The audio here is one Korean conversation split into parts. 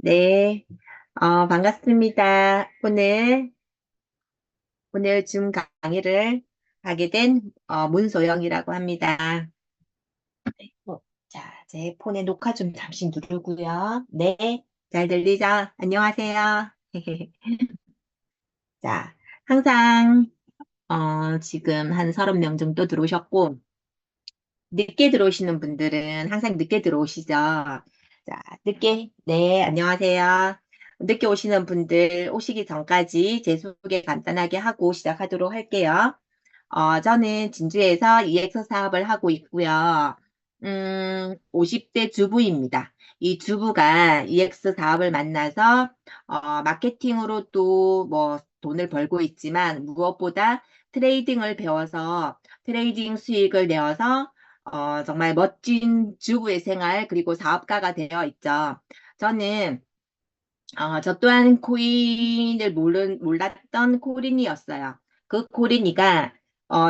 네, 반갑습니다. 오늘 줌 강의를 하게 된 문소영이라고 합니다. 자, 제 폰에 녹화 좀 잠시 누르고요. 네, 잘 들리죠? 안녕하세요. 자, 항상 지금 한 30명 정도 들어오셨고, 늦게 들어오시는 분들은 항상 늦게 들어오시죠. 자, 네, 안녕하세요. 늦게 오시는 분들 오시기 전까지 제 소개 간단하게 하고 시작하도록 할게요. 저는 진주에서 EX 사업을 하고 있고요. 50대 주부입니다. 이 주부가 EX 사업을 만나서, 마케팅으로 또 뭐 돈을 벌고 있지만 무엇보다 트레이딩을 배워서 트레이딩 수익을 내어서 정말 멋진 주부의 생활 그리고 사업가가 되어 있죠. 저는 저 또한 코인을 몰랐던 코린이었어요. 그 코린이가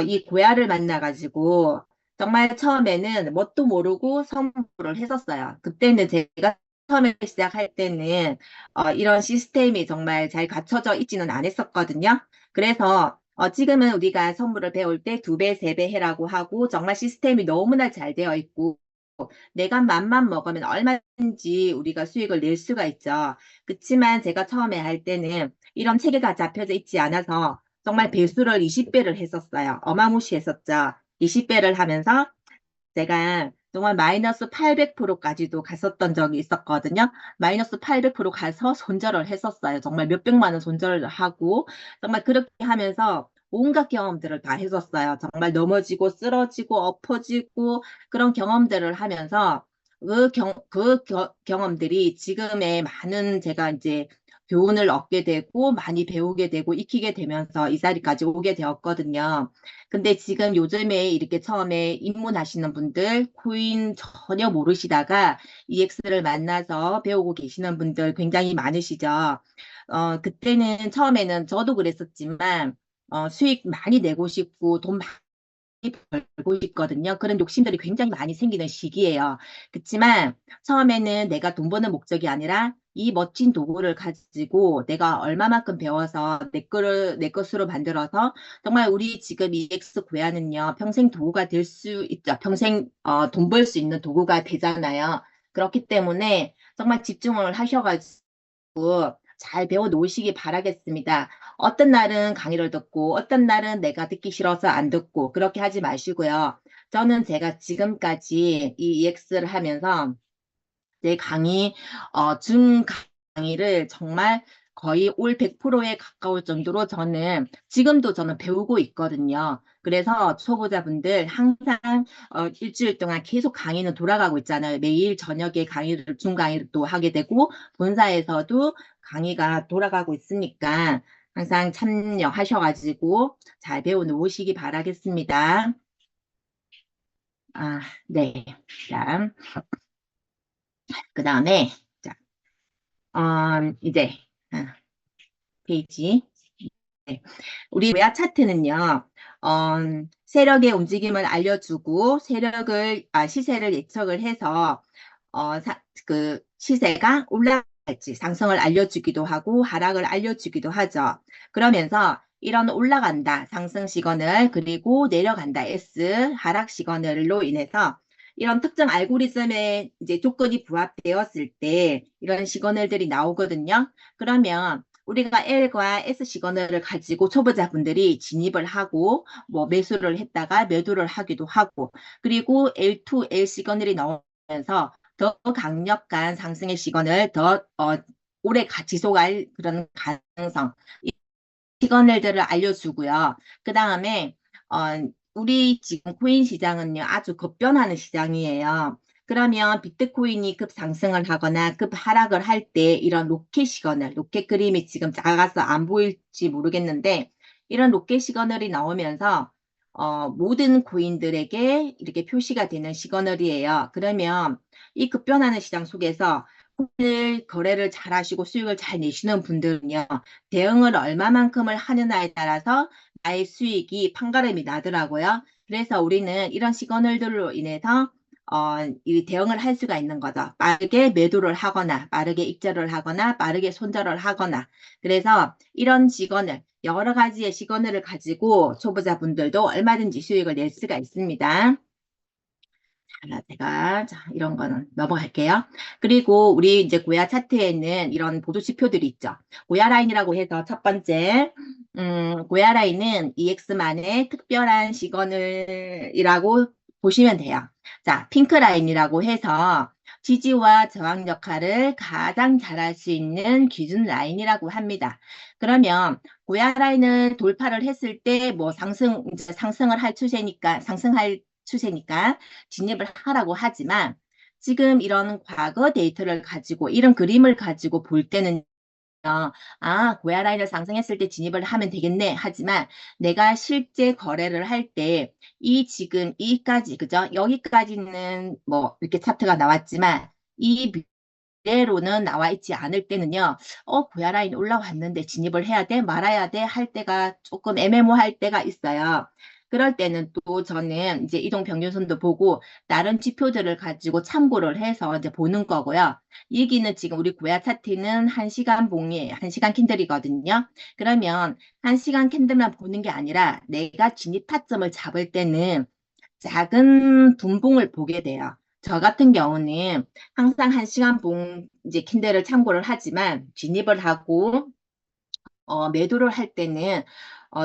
이 고야를 만나가지고 정말 처음에는 뭣도 모르고 선물을 했었어요. 그때는 제가 처음에 시작할 때는 이런 시스템이 정말 잘 갖춰져 있지는 않았었거든요. 그래서 지금은 우리가 선물을 배울 때 두 배, 세 배 해라고 하고 정말 시스템이 너무나 잘 되어 있고 내가 맘만 먹으면 얼마든지 우리가 수익을 낼 수가 있죠. 그치만 제가 처음에 할 때는 이런 체계가 잡혀져 있지 않아서 정말 배수를 20배를 했었어요. 어마무시했었죠. 20배를 하면서 제가 정말 마이너스 800%까지도 갔었던 적이 있었거든요. 마이너스 800% 가서 손절을 했었어요. 정말 몇백만 원 손절을 하고 정말 그렇게 하면서 온갖 경험들을 다 했었어요. 정말 넘어지고 쓰러지고 엎어지고 그런 경험들을 하면서 경험들이 지금의 많은 제가 이제 교훈을 얻게 되고 많이 배우게 되고 익히게 되면서 이 자리까지 오게 되었거든요. 근데 지금 요즘에 이렇게 처음에 입문하시는 분들, 코인 전혀 모르시다가 EX를 만나서 배우고 계시는 분들 굉장히 많으시죠. 그때는 처음에는 저도 그랬었지만, 수익 많이 내고 싶고 돈 벌고 있거든요. 그런 욕심들이 굉장히 많이 생기는 시기예요. 그렇지만 처음에는 내가 돈 버는 목적이 아니라 이 멋진 도구를 가지고 내가 얼마만큼 배워서 내 것으로 만들어서 정말 우리 지금 EX 고야는요, 평생 도구가 될 수 있죠. 평생 돈 벌 수 있는 도구가 되잖아요. 그렇기 때문에 정말 집중을 하셔가지고 잘 배워 놓으시기 바라겠습니다. 어떤 날은 강의를 듣고 어떤 날은 내가 듣기 싫어서 안 듣고 그렇게 하지 마시고요. 저는 제가 지금까지 이 EX를 하면서 내 줌 강의를 정말 거의 올 100%에 가까울 정도로 지금도 저는 배우고 있거든요. 그래서 초보자분들 항상 일주일 동안 계속 강의는 돌아가고 있잖아요. 매일 저녁에 줌 강의를 또 하게 되고, 본사에서도 강의가 돌아가고 있으니까 항상 참여하셔가지고 잘 배워 놓으시기 바라겠습니다. 네. 자, 그 다음에, 자, 이제, 아, 페이지. 네. 우리 외야 차트는요, 어, 세력의 움직임을 알려주고, 시세를 예측을 해서, 그 시세가 올라갈지 상승을 알려주기도 하고, 하락을 알려주기도 하죠. 그러면서, 이런 올라간다, 상승 시그널, 그리고 내려간다, 하락 시그널로 인해서, 이런 특정 알고리즘의 이제 조건이 부합되었을 때, 이런 시그널들이 나오거든요. 그러면, 우리가 L과 S 시그널을 가지고 초보자분들이 진입을 하고 뭐 매수를 했다가 매도를 하기도 하고 그리고 L2, L 시그널이 나오면서 더 강력한 상승의 시그널 더 오래 지속할 그런 가능성 이 시그널들을 알려주고요. 그 다음에 어, 우리 지금 코인 시장은요 아주 급변하는 시장이에요. 그러면 비트코인이 급 상승을 하거나 급 하락을 할 때 이런 로켓 그림이 지금 작아서 안 보일지 모르겠는데 이런 로켓 시그널이 나오면서 모든 코인들에게 이렇게 표시가 되는 시그널이에요. 그러면 이 급변하는 시장 속에서 오늘 거래를 잘 하시고 수익을 잘 내시는 분들은요, 대응을 얼마만큼을 하느냐에 따라서 나의 수익이 판가름이 나더라고요. 그래서 우리는 이런 시그널들로 인해서 이 대응을 할 수가 있는 거죠. 빠르게 매도를 하거나, 빠르게 익절을 하거나, 빠르게 손절을 하거나. 그래서 이런 직원을, 여러 가지의 직원을 가지고 초보자분들도 얼마든지 수익을 낼 수가 있습니다. 제가 이런 거는 넘어갈게요. 그리고 우리 이제 고야 차트에는 이런 보도 지표들이 있죠. 고야 라인이라고 해서 첫 번째, 고야 라인은 EX만의 특별한 시그널이라고 보시면 돼요. 자, 핑크 라인이라고 해서 지지와 저항 역할을 가장 잘할 수 있는 기준 라인이라고 합니다. 그러면 고야 라인을 돌파를 했을 때 뭐 상승을 할 추세니까 상승할 추세니까 진입을 하라고 하지만 지금 이런 과거 데이터를 가지고 이런 그림을 가지고 볼 때는 고야 라인을 상승했을 때 진입을 하면 되겠네. 하지만 내가 실제 거래를 할 때 이 지금 이까지 그죠? 여기까지는 뭐 이렇게 차트가 나왔지만 이 미래로는 나와 있지 않을 때는요. 고야 라인 올라왔는데 진입을 해야 돼? 말아야 돼? 할 때가 조금 애매모호할 때가 있어요. 그럴 때는 또 저는 이제 이동평균선도 보고 다른 지표들을 가지고 참고를 해서 이제 보는 거고요. 여기는 지금 우리 고야 차트는 1시간 봉이에요. 1시간 캔들이거든요. 그러면 1시간 캔들만 보는 게 아니라 내가 진입 타점을 잡을 때는 작은 분봉을 보게 돼요. 저 같은 경우는 항상 1시간 봉 이제 캔들을 참고를 하지만 진입을 하고 매도를 할 때는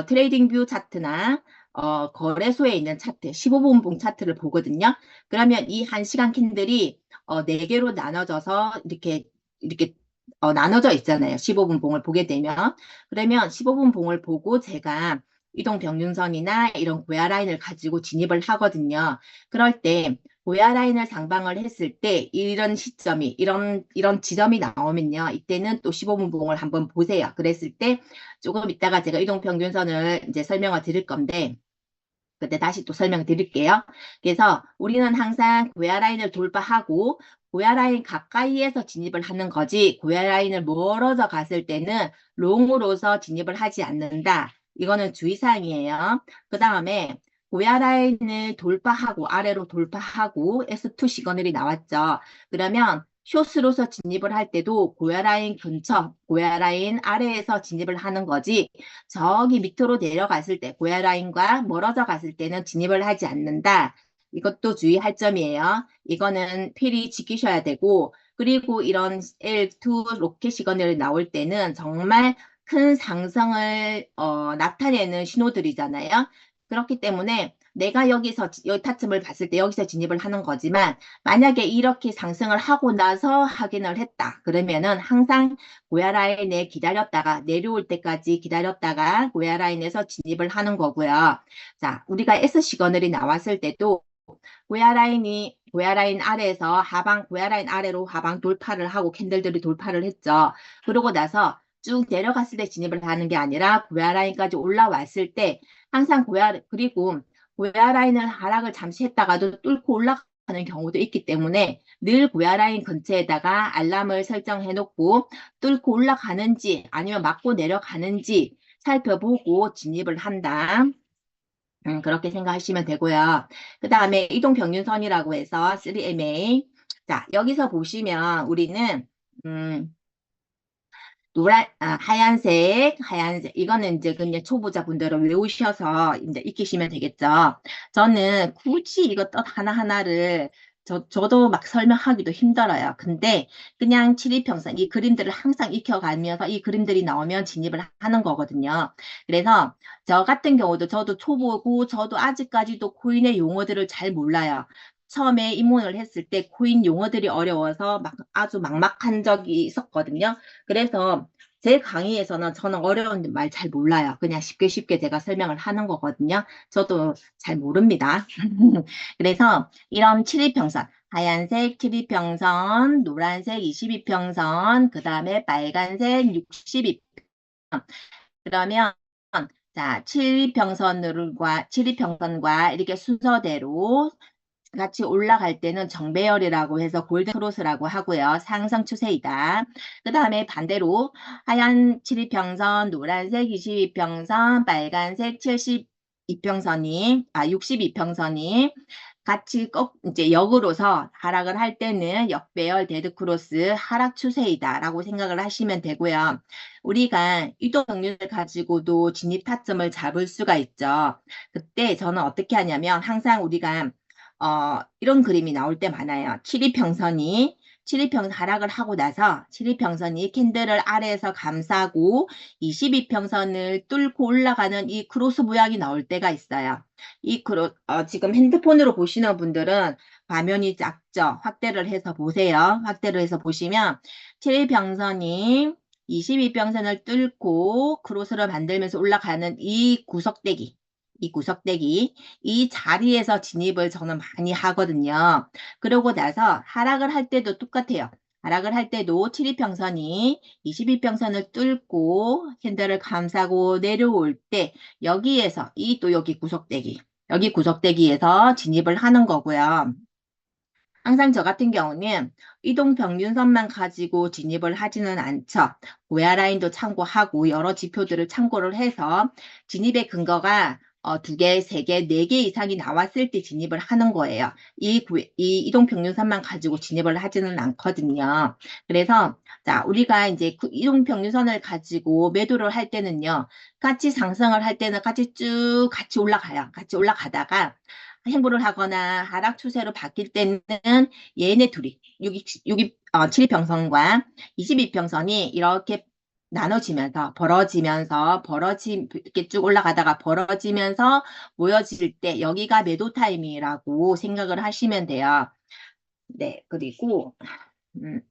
트레이딩 뷰 차트나 거래소에 있는 차트, 15분봉 차트를 보거든요. 그러면 이 1시간 캔들이 4개로 나눠져서 이렇게 나눠져 있잖아요. 15분봉을 보게 되면. 그러면 15분봉을 보고 제가 이동 평균선이나 이런 고야 라인을 가지고 진입을 하거든요. 그럴 때 고야 라인을 상방을 했을 때 이런 시점이 이런 지점이 나오면요. 이때는 또 15분봉을 한번 보세요. 그랬을 때 조금 이따가 제가 이동평균선을 이제 설명을 드릴 건데 그때 다시 또 설명드릴게요. 그래서 우리는 항상 고야 라인을 돌파하고 고야 라인 가까이에서 진입을 하는 거지 고야 라인을 멀어져 갔을 때는 롱으로서 진입을 하지 않는다. 이거는 주의사항이에요. 그 다음에 고야 라인을 돌파하고 아래로 돌파하고 S2 시그널이 나왔죠. 그러면 숏으로서 진입을 할 때도 고야 라인 근처, 고야 라인 아래에서 진입을 하는 거지 저기 밑으로 내려갔을 때, 고야 라인과 멀어져 갔을 때는 진입을 하지 않는다. 이것도 주의할 점이에요. 이거는 필히 지키셔야 되고, 그리고 이런 L2 로켓 시그널이 나올 때는 정말 큰 상승을 나타내는 신호들이잖아요. 그렇기 때문에 내가 여기서 여기 타점을 봤을 때 여기서 진입을 하는 거지만 만약에 이렇게 상승을 하고 나서 확인을 했다. 그러면은 항상 고야 라인에 기다렸다가 내려올 때까지 기다렸다가 고야 라인에서 진입을 하는 거고요. 자, 우리가 S 시그널이 나왔을 때도 고야 라인 아래에서 고야 라인 아래로 하방 돌파를 하고 캔들들이 돌파를 했죠. 그러고 나서 쭉 내려갔을 때 진입을 하는 게 아니라 고야 라인까지 올라왔을 때 항상 그리고 고야 라인을 하락을 잠시 했다가도 뚫고 올라가는 경우도 있기 때문에 늘 고야 라인 근처에다가 알람을 설정해 놓고 뚫고 올라가는지 아니면 맞고 내려가는지 살펴보고 진입을 한다. 그렇게 생각하시면 되고요. 그 다음에 이동평균선이라고 해서 3MA. 자, 여기서 보시면 우리는 하얀색. 이거는 이제 그냥 초보자분들은 외우셔서 이제 익히시면 되겠죠. 저는 굳이 이거 뜻 하나하나를 저도 막 설명하기도 힘들어요. 근데 그냥 칠이평선 이 그림들을 항상 익혀가면서 이 그림들이 나오면 진입을 하는 거거든요. 그래서 저 같은 경우도 저도 초보고 저도 아직까지도 코인의 용어들을 잘 몰라요. 처음에 입문을 했을 때 코인 용어들이 어려워서 아주 막막한 적이 있었거든요. 그래서 제 강의에서는 저는 어려운 말 잘 몰라요. 그냥 쉽게 제가 설명을 하는 거거든요. 저도 잘 모릅니다. 그래서 이런 칠이평선, 하얀색 칠이평선, 노란색 22평선, 그 다음에 빨간색 62평선. 그러면 자, 칠이평선과 이렇게 순서대로 같이 올라갈 때는 정배열이라고 해서 골든 크로스라고 하고요. 상승 추세이다. 그 다음에 반대로 하얀 72평선, 노란색 22평선, 빨간색 62평선이 같이 이제 역으로서 하락을 할 때는 역배열 데드크로스 하락 추세이다라고 생각을 하시면 되고요. 우리가 이동평균을 가지고도 진입 타점을 잡을 수가 있죠. 그때 저는 어떻게 하냐면 항상 우리가 이런 그림이 나올 때 많아요. 7이평선이 하락을 하고 나서 7이평선이 캔들을 아래에서 감싸고 22평선을 뚫고 올라가는 이 크로스 모양이 나올 때가 있어요. 지금 핸드폰으로 보시는 분들은 화면이 작죠? 확대를 해서 보세요. 확대를 해서 보시면 7평선이 22평선을 뚫고 크로스를 만들면서 올라가는 이 자리에서 진입을 저는 많이 하거든요. 그러고 나서 하락을 할 때도 똑같아요. 하락을 할 때도 7이평선이 22평선을 뚫고 캔들을 감싸고 내려올 때 여기에서 여기 여기 구석대기에서 진입을 하는 거고요. 항상 저 같은 경우는 이동평균선만 가지고 진입을 하지는 않죠. 고야 라인도 참고하고 여러 지표들을 참고를 해서 진입의 근거가 두 개, 세 개, 네 개 이상이 나왔을 때 진입을 하는 거예요. 이 이동평균선만 가지고 진입을 하지는 않거든요. 그래서 자, 우리가 이제 이동평균선을 가지고 매도를 할 때는요. 같이 상승을 할 때는 같이 올라가요. 같이 올라가다가 행보를 하거나 하락 추세로 바뀔 때는 얘네 둘이 7이평선과 22평선이 이렇게 나눠지면서 이렇게 쭉 올라가다가 벌어지면서 모여질 때 여기가 매도 타임이라고 생각을 하시면 돼요. 네, 음,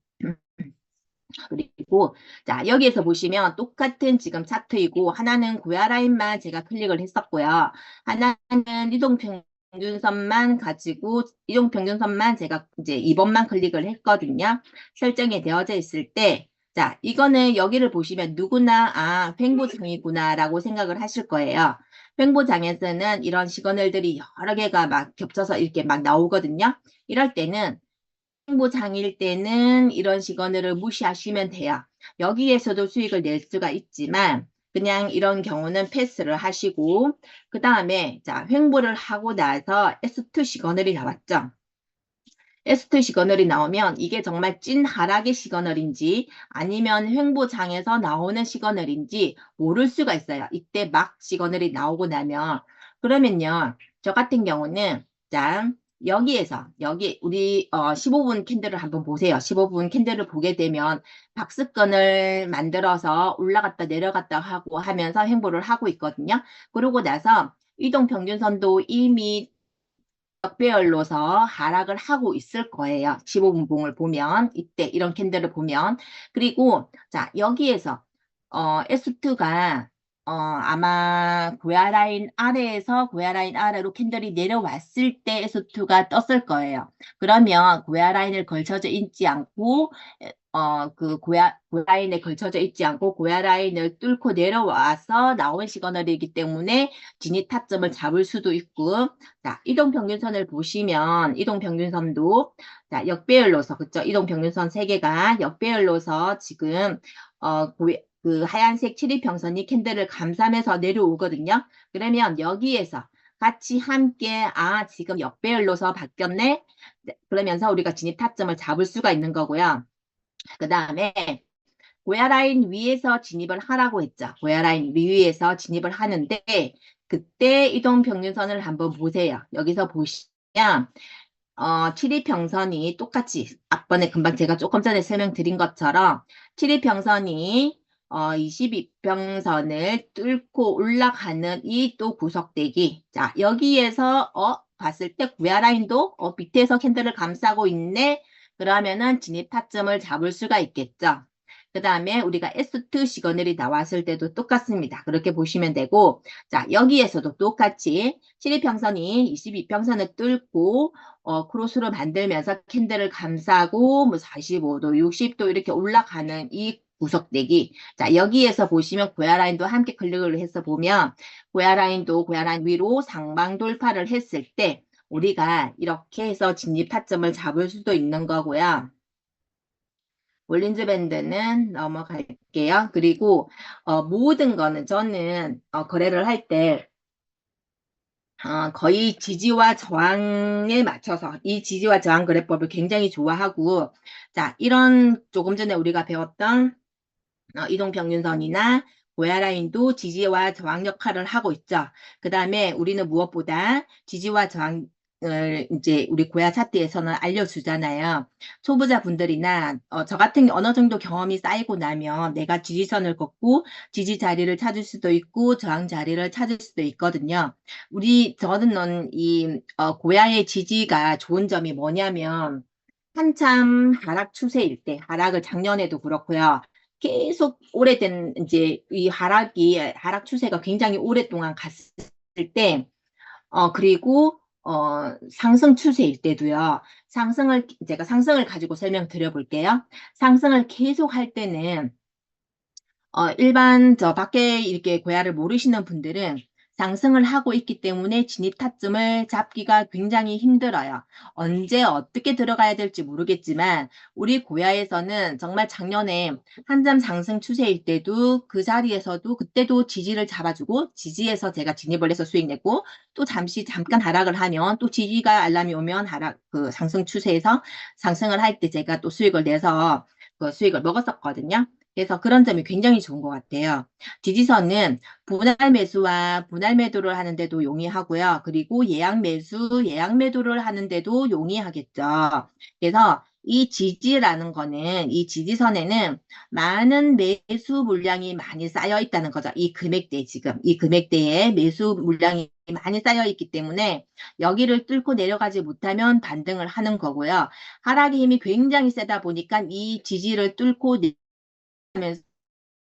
그리고 자 여기에서 보시면 똑같은 지금 차트이고 하나는 고야 라인만 제가 클릭을 했었고요. 하나는 이동평균선만 제가 이제 2번만 클릭을 했거든요. 설정이 되어져 있을 때 자 이거는 여기를 보시면 누구나 횡보장이구나 라고 생각을 하실 거예요. 횡보장에서는 이런 시그널들이 여러 개가 막 겹쳐서 이렇게 막 나오거든요. 이럴 때는 홍보장일 때는 이런 시그널을 무시하시면 돼요. 여기에서도 수익을 낼 수가 있지만 그냥 이런 경우는 패스를 하시고 그 다음에 자 횡보를 하고 나서 S2 시그널이 나왔죠. S2 시그널이 나오면 이게 정말 찐 하락의 시그널인지 아니면 횡보장에서 나오는 시그널인지 모를 수가 있어요. 이때 막 시그널이 나오고 나면 그러면요. 저 같은 경우는 자 여기 우리 15분 캔들을 한번 보세요. 15분 캔들을 보게 되면 박스권을 만들어서 올라갔다 내려갔다 하고 하면서 횡보를 하고 있거든요. 그러고 나서 이동평균선도 이미 역배열로서 하락을 하고 있을 거예요. 15분 봉을 보면 이때 이런 캔들을 보면 그리고 자 여기에서 S2가 아마 고야 라인 아래로 캔들이 내려왔을 때 S2가 떴을 거예요. 그러면 고야 라인을 걸쳐져 있지 않고 고야 라인에 걸쳐져 있지 않고 고야 라인을 뚫고 내려와서 나온 시그널이기 때문에 진입 타점을 잡을 수도 있고 자, 이동평균선을 보시면 이동평균선도 자, 역배열로서 그쵸? 이동평균선 세개가 역배열로서 지금 그 하얀색 7이평선이 캔들을 감싸면서 내려오거든요. 그러면 여기에서 같이 함께 지금 역배열로서 바뀌었네. 네, 그러면서 우리가 진입 타점을 잡을 수가 있는 거고요. 그 다음에 고야 라인 위에서 진입을 하라고 했죠. 고야 라인 위에서 진입을 하는데 그때 이동평균선을 한번 보세요. 여기서 보시면 7이평선이 똑같이 앞번에 금방 제가 조금 전에 설명드린 것처럼 7이평선이 22평선을 뚫고 올라가는 이 또 구석대기 자 여기에서 봤을 때 고야 라인도 밑에서 캔들을 감싸고 있네. 그러면은 진입 타점을 잡을 수가 있겠죠. 그 다음에 우리가 S2 시그널이 나왔을 때도 똑같습니다. 그렇게 보시면 되고 자 여기에서도 똑같이 7이평선이 22평선을 뚫고 크로스로 만들면서 캔들을 감싸고 뭐 45도, 60도 이렇게 올라가는 이 구석대기. 자, 여기에서 보시면 고야 라인도 함께 클릭을 해서 보면 고야 라인도 고야 라인 위로 상방 돌파를 했을 때 우리가 이렇게 해서 진입 타점을 잡을 수도 있는 거고요. 볼린저 밴드는 넘어갈게요. 그리고 모든 거는 저는 거래를 할 때 거의 지지와 저항에 맞춰서 이 지지와 저항 그래법을 굉장히 좋아하고, 자, 이런 조금 전에 우리가 배웠던 이동평균선이나 고야라인도 지지와 저항 역할을 하고 있죠. 그 다음에 우리는 무엇보다 지지와 저항을 이제 우리 고야 차트에서는 알려주잖아요. 초보자분들이나 저 같은 어느 정도 경험이 쌓이고 나면 내가 지지선을 걷고 지지 자리를 찾을 수도 있고 저항 자리를 찾을 수도 있거든요. 저는 이 고야의 지지가 좋은 점이 뭐냐면 한참 하락 추세일 때, 하락을 작년에도 그렇고요. 계속 오래된 이제 이 하락 추세가 굉장히 오랫동안 갔을 때, 그리고 상승 추세일 때도요. 제가 상승을 가지고 설명드려 볼게요. 상승을 계속 할 때는 일반 저 밖에 이렇게 고야를 모르시는 분들은 상승을 하고 있기 때문에 진입 타점을 잡기가 굉장히 힘들어요. 언제 어떻게 들어가야 될지 모르겠지만 우리 고야에서는 정말 작년에 한참 상승 추세일 때도 그 자리에서도 그때도 지지를 잡아주고 지지에서 제가 진입을 해서 수익 내고 또 잠깐 하락을 하면 또 지지가 알람이 오면 그 상승 추세에서 상승을 할 때 제가 또 수익을 내서 그 수익을 먹었었거든요. 그래서 그런 점이 굉장히 좋은 것 같아요. 지지선은 분할 매수와 분할 매도를 하는데도 용이하고요. 그리고 예약 매수, 예약 매도를 하는데도 용이하겠죠. 그래서 이 지지라는 거는 이 지지선에는 많은 매수 물량이 많이 쌓여 있다는 거죠. 이 금액대 지금 이 금액대에 매수 물량이 많이 쌓여 있기 때문에 여기를 뚫고 내려가지 못하면 반등을 하는 거고요. 하락의 힘이 굉장히 세다 보니까 이 지지를 뚫고 하면서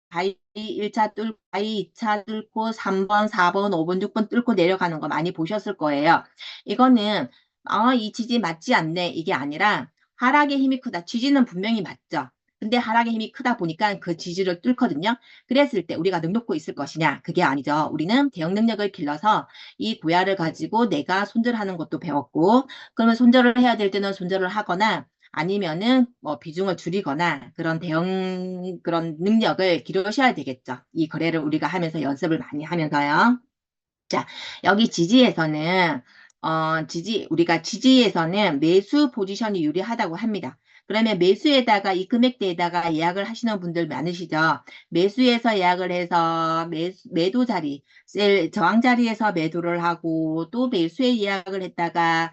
바이 1차 뚫고 바이 2차 뚫고 3번, 4번, 5번, 6번 뚫고 내려가는 거 많이 보셨을 거예요. 이거는 이 지지 맞지 않네 이게 아니라 하락의 힘이 크다. 지지는 분명히 맞죠. 근데 하락의 힘이 크다 보니까 그 지지를 뚫거든요. 그랬을 때 우리가 능 놓고 있을 것이냐? 그게 아니죠. 우리는 대응 능력을 길러서 이 고야를 가지고 내가 손절하는 것도 배웠고, 그러면 손절을 해야 될 때는 손절을 하거나 아니면은 뭐 비중을 줄이거나 그런 능력을 기르셔야 되겠죠. 이 거래를 우리가 하면서 연습을 많이 하면서요. 자, 여기 우리가 지지에서는 매수 포지션이 유리하다고 합니다. 그러면 매수에다가 이 금액대에다가 예약을 하시는 분들 많으시죠? 매수에서 예약을 해서 매도 자리, 저항 자리에서 매도를 하고 또 매수에 예약을 했다가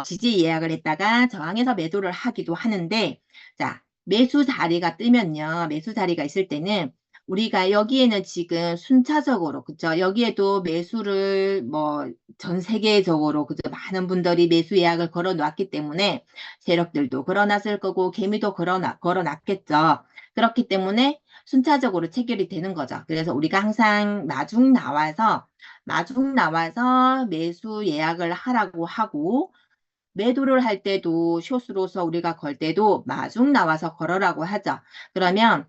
지지 예약을 했다가 저항해서 매도를 하기도 하는데, 자, 매수 자리가 뜨면요. 매수 자리가 있을 때는 우리가 여기에는 지금 순차적으로, 그죠? 여기에도 매수를 전 세계적으로, 그죠? 많은 분들이 매수 예약을 걸어 놨기 때문에 세력들도 걸어놨을 거고, 개미도 걸어놨겠죠. 그렇기 때문에 순차적으로 체결이 되는 거죠. 그래서 우리가 항상 마중 나와서 매수 예약을 하라고 하고, 매도를 할 때도 숏으로서 우리가 걸 때도 마중 나와서 걸어라고 하죠. 그러면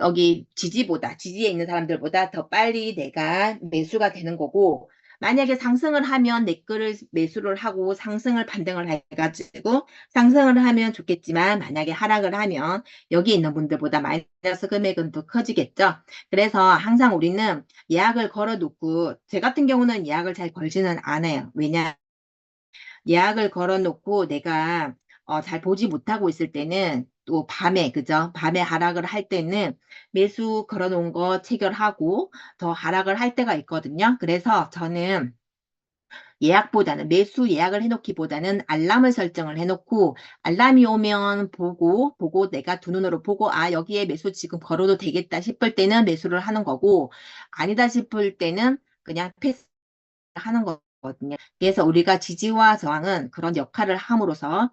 여기 지지에 있는 사람들보다 더 빨리 내가 매수가 되는 거고, 만약에 상승을 하면 내 거를 매수를 하고 상승을 반등을 해가지고 상승을 하면 좋겠지만 만약에 하락을 하면 여기 있는 분들보다 마이너스 금액은 더 커지겠죠. 그래서 항상 우리는 예약을 걸어 놓고, 제 같은 경우는 예약을 잘 걸지는 않아요. 왜냐 예약을 걸어놓고 내가 잘 보지 못하고 있을 때는 또 밤에, 그죠? 밤에 하락을 할 때는 매수 걸어놓은 거 체결하고 더 하락을 할 때가 있거든요. 그래서 저는 매수 예약을 해놓기보다는 알람을 설정을 해놓고 알람이 오면 보고 내가 두 눈으로 보고 여기에 매수 지금 걸어도 되겠다 싶을 때는 매수를 하는 거고 아니다 싶을 때는 그냥 패스 하는 거거든요. 그래서 우리가 지지와 저항은 그런 역할을 함으로써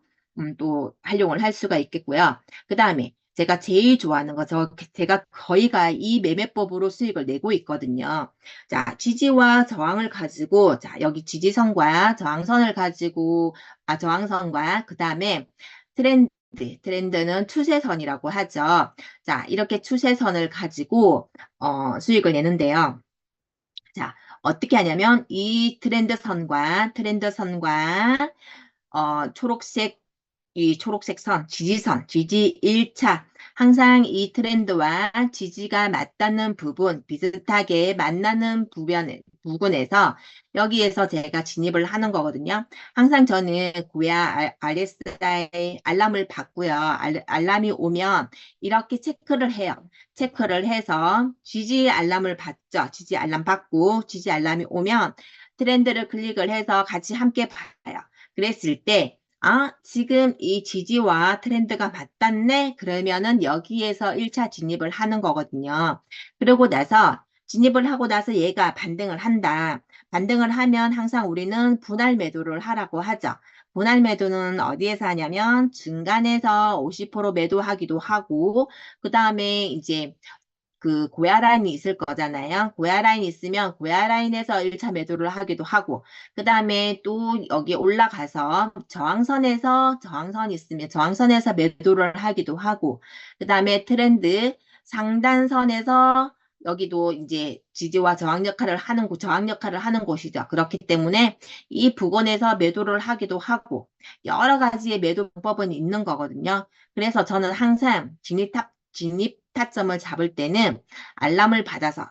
또 활용을 할 수가 있겠고요. 그 다음에 제가 제일 좋아하는 거, 제가 거의가 이 매매법으로 수익을 내고 있거든요. 자, 지지와 저항을 가지고, 자, 여기 지지선과 저항선을 가지고, 저항선과, 그 다음에 트렌드는 추세선이라고 하죠. 자, 이렇게 추세선을 가지고, 수익을 내는데요. 자, 어떻게 하냐면 이 트렌드선과 초록색 선, 지지 1차 항상 이 트렌드와 지지가 맞닿는 부분, 비슷하게 만나는 부근에서 여기에서 제가 진입을 하는 거거든요. 항상 저는 고야 RSI 알람을 받고요. 알람이 오면 이렇게 체크를 해요. 체크를 해서 지지 알람을 받죠. 지지 알람 받고 지지 알람이 오면 트렌드를 클릭을 해서 같이 함께 봐요. 그랬을 때 지금 이 지지와 트렌드가 맞닿네? 그러면은 여기에서 1차 진입을 하는 거거든요. 그러고 나서 진입을 하고 나서 얘가 반등을 한다. 반등을 하면 항상 우리는 분할 매도를 하라고 하죠. 분할 매도는 어디에서 하냐면 중간에서 50% 매도하기도 하고 그 다음에 이제 그 고야 라인이 있을 거잖아요. 고야 라인이 있으면 고야 라인에서 1차 매도를 하기도 하고 그 다음에 또 여기 올라가서 저항선이 있으면 저항선에서 매도를 하기도 하고 그 다음에 트렌드 상단선에서 여기도 이제 지지와 저항 역할을 하는 곳이죠. 그렇기 때문에 이 부근에서 매도를 하기도 하고 여러 가지의 매도 방법은 있는 거거든요. 그래서 저는 항상 진입 타점을 잡을 때는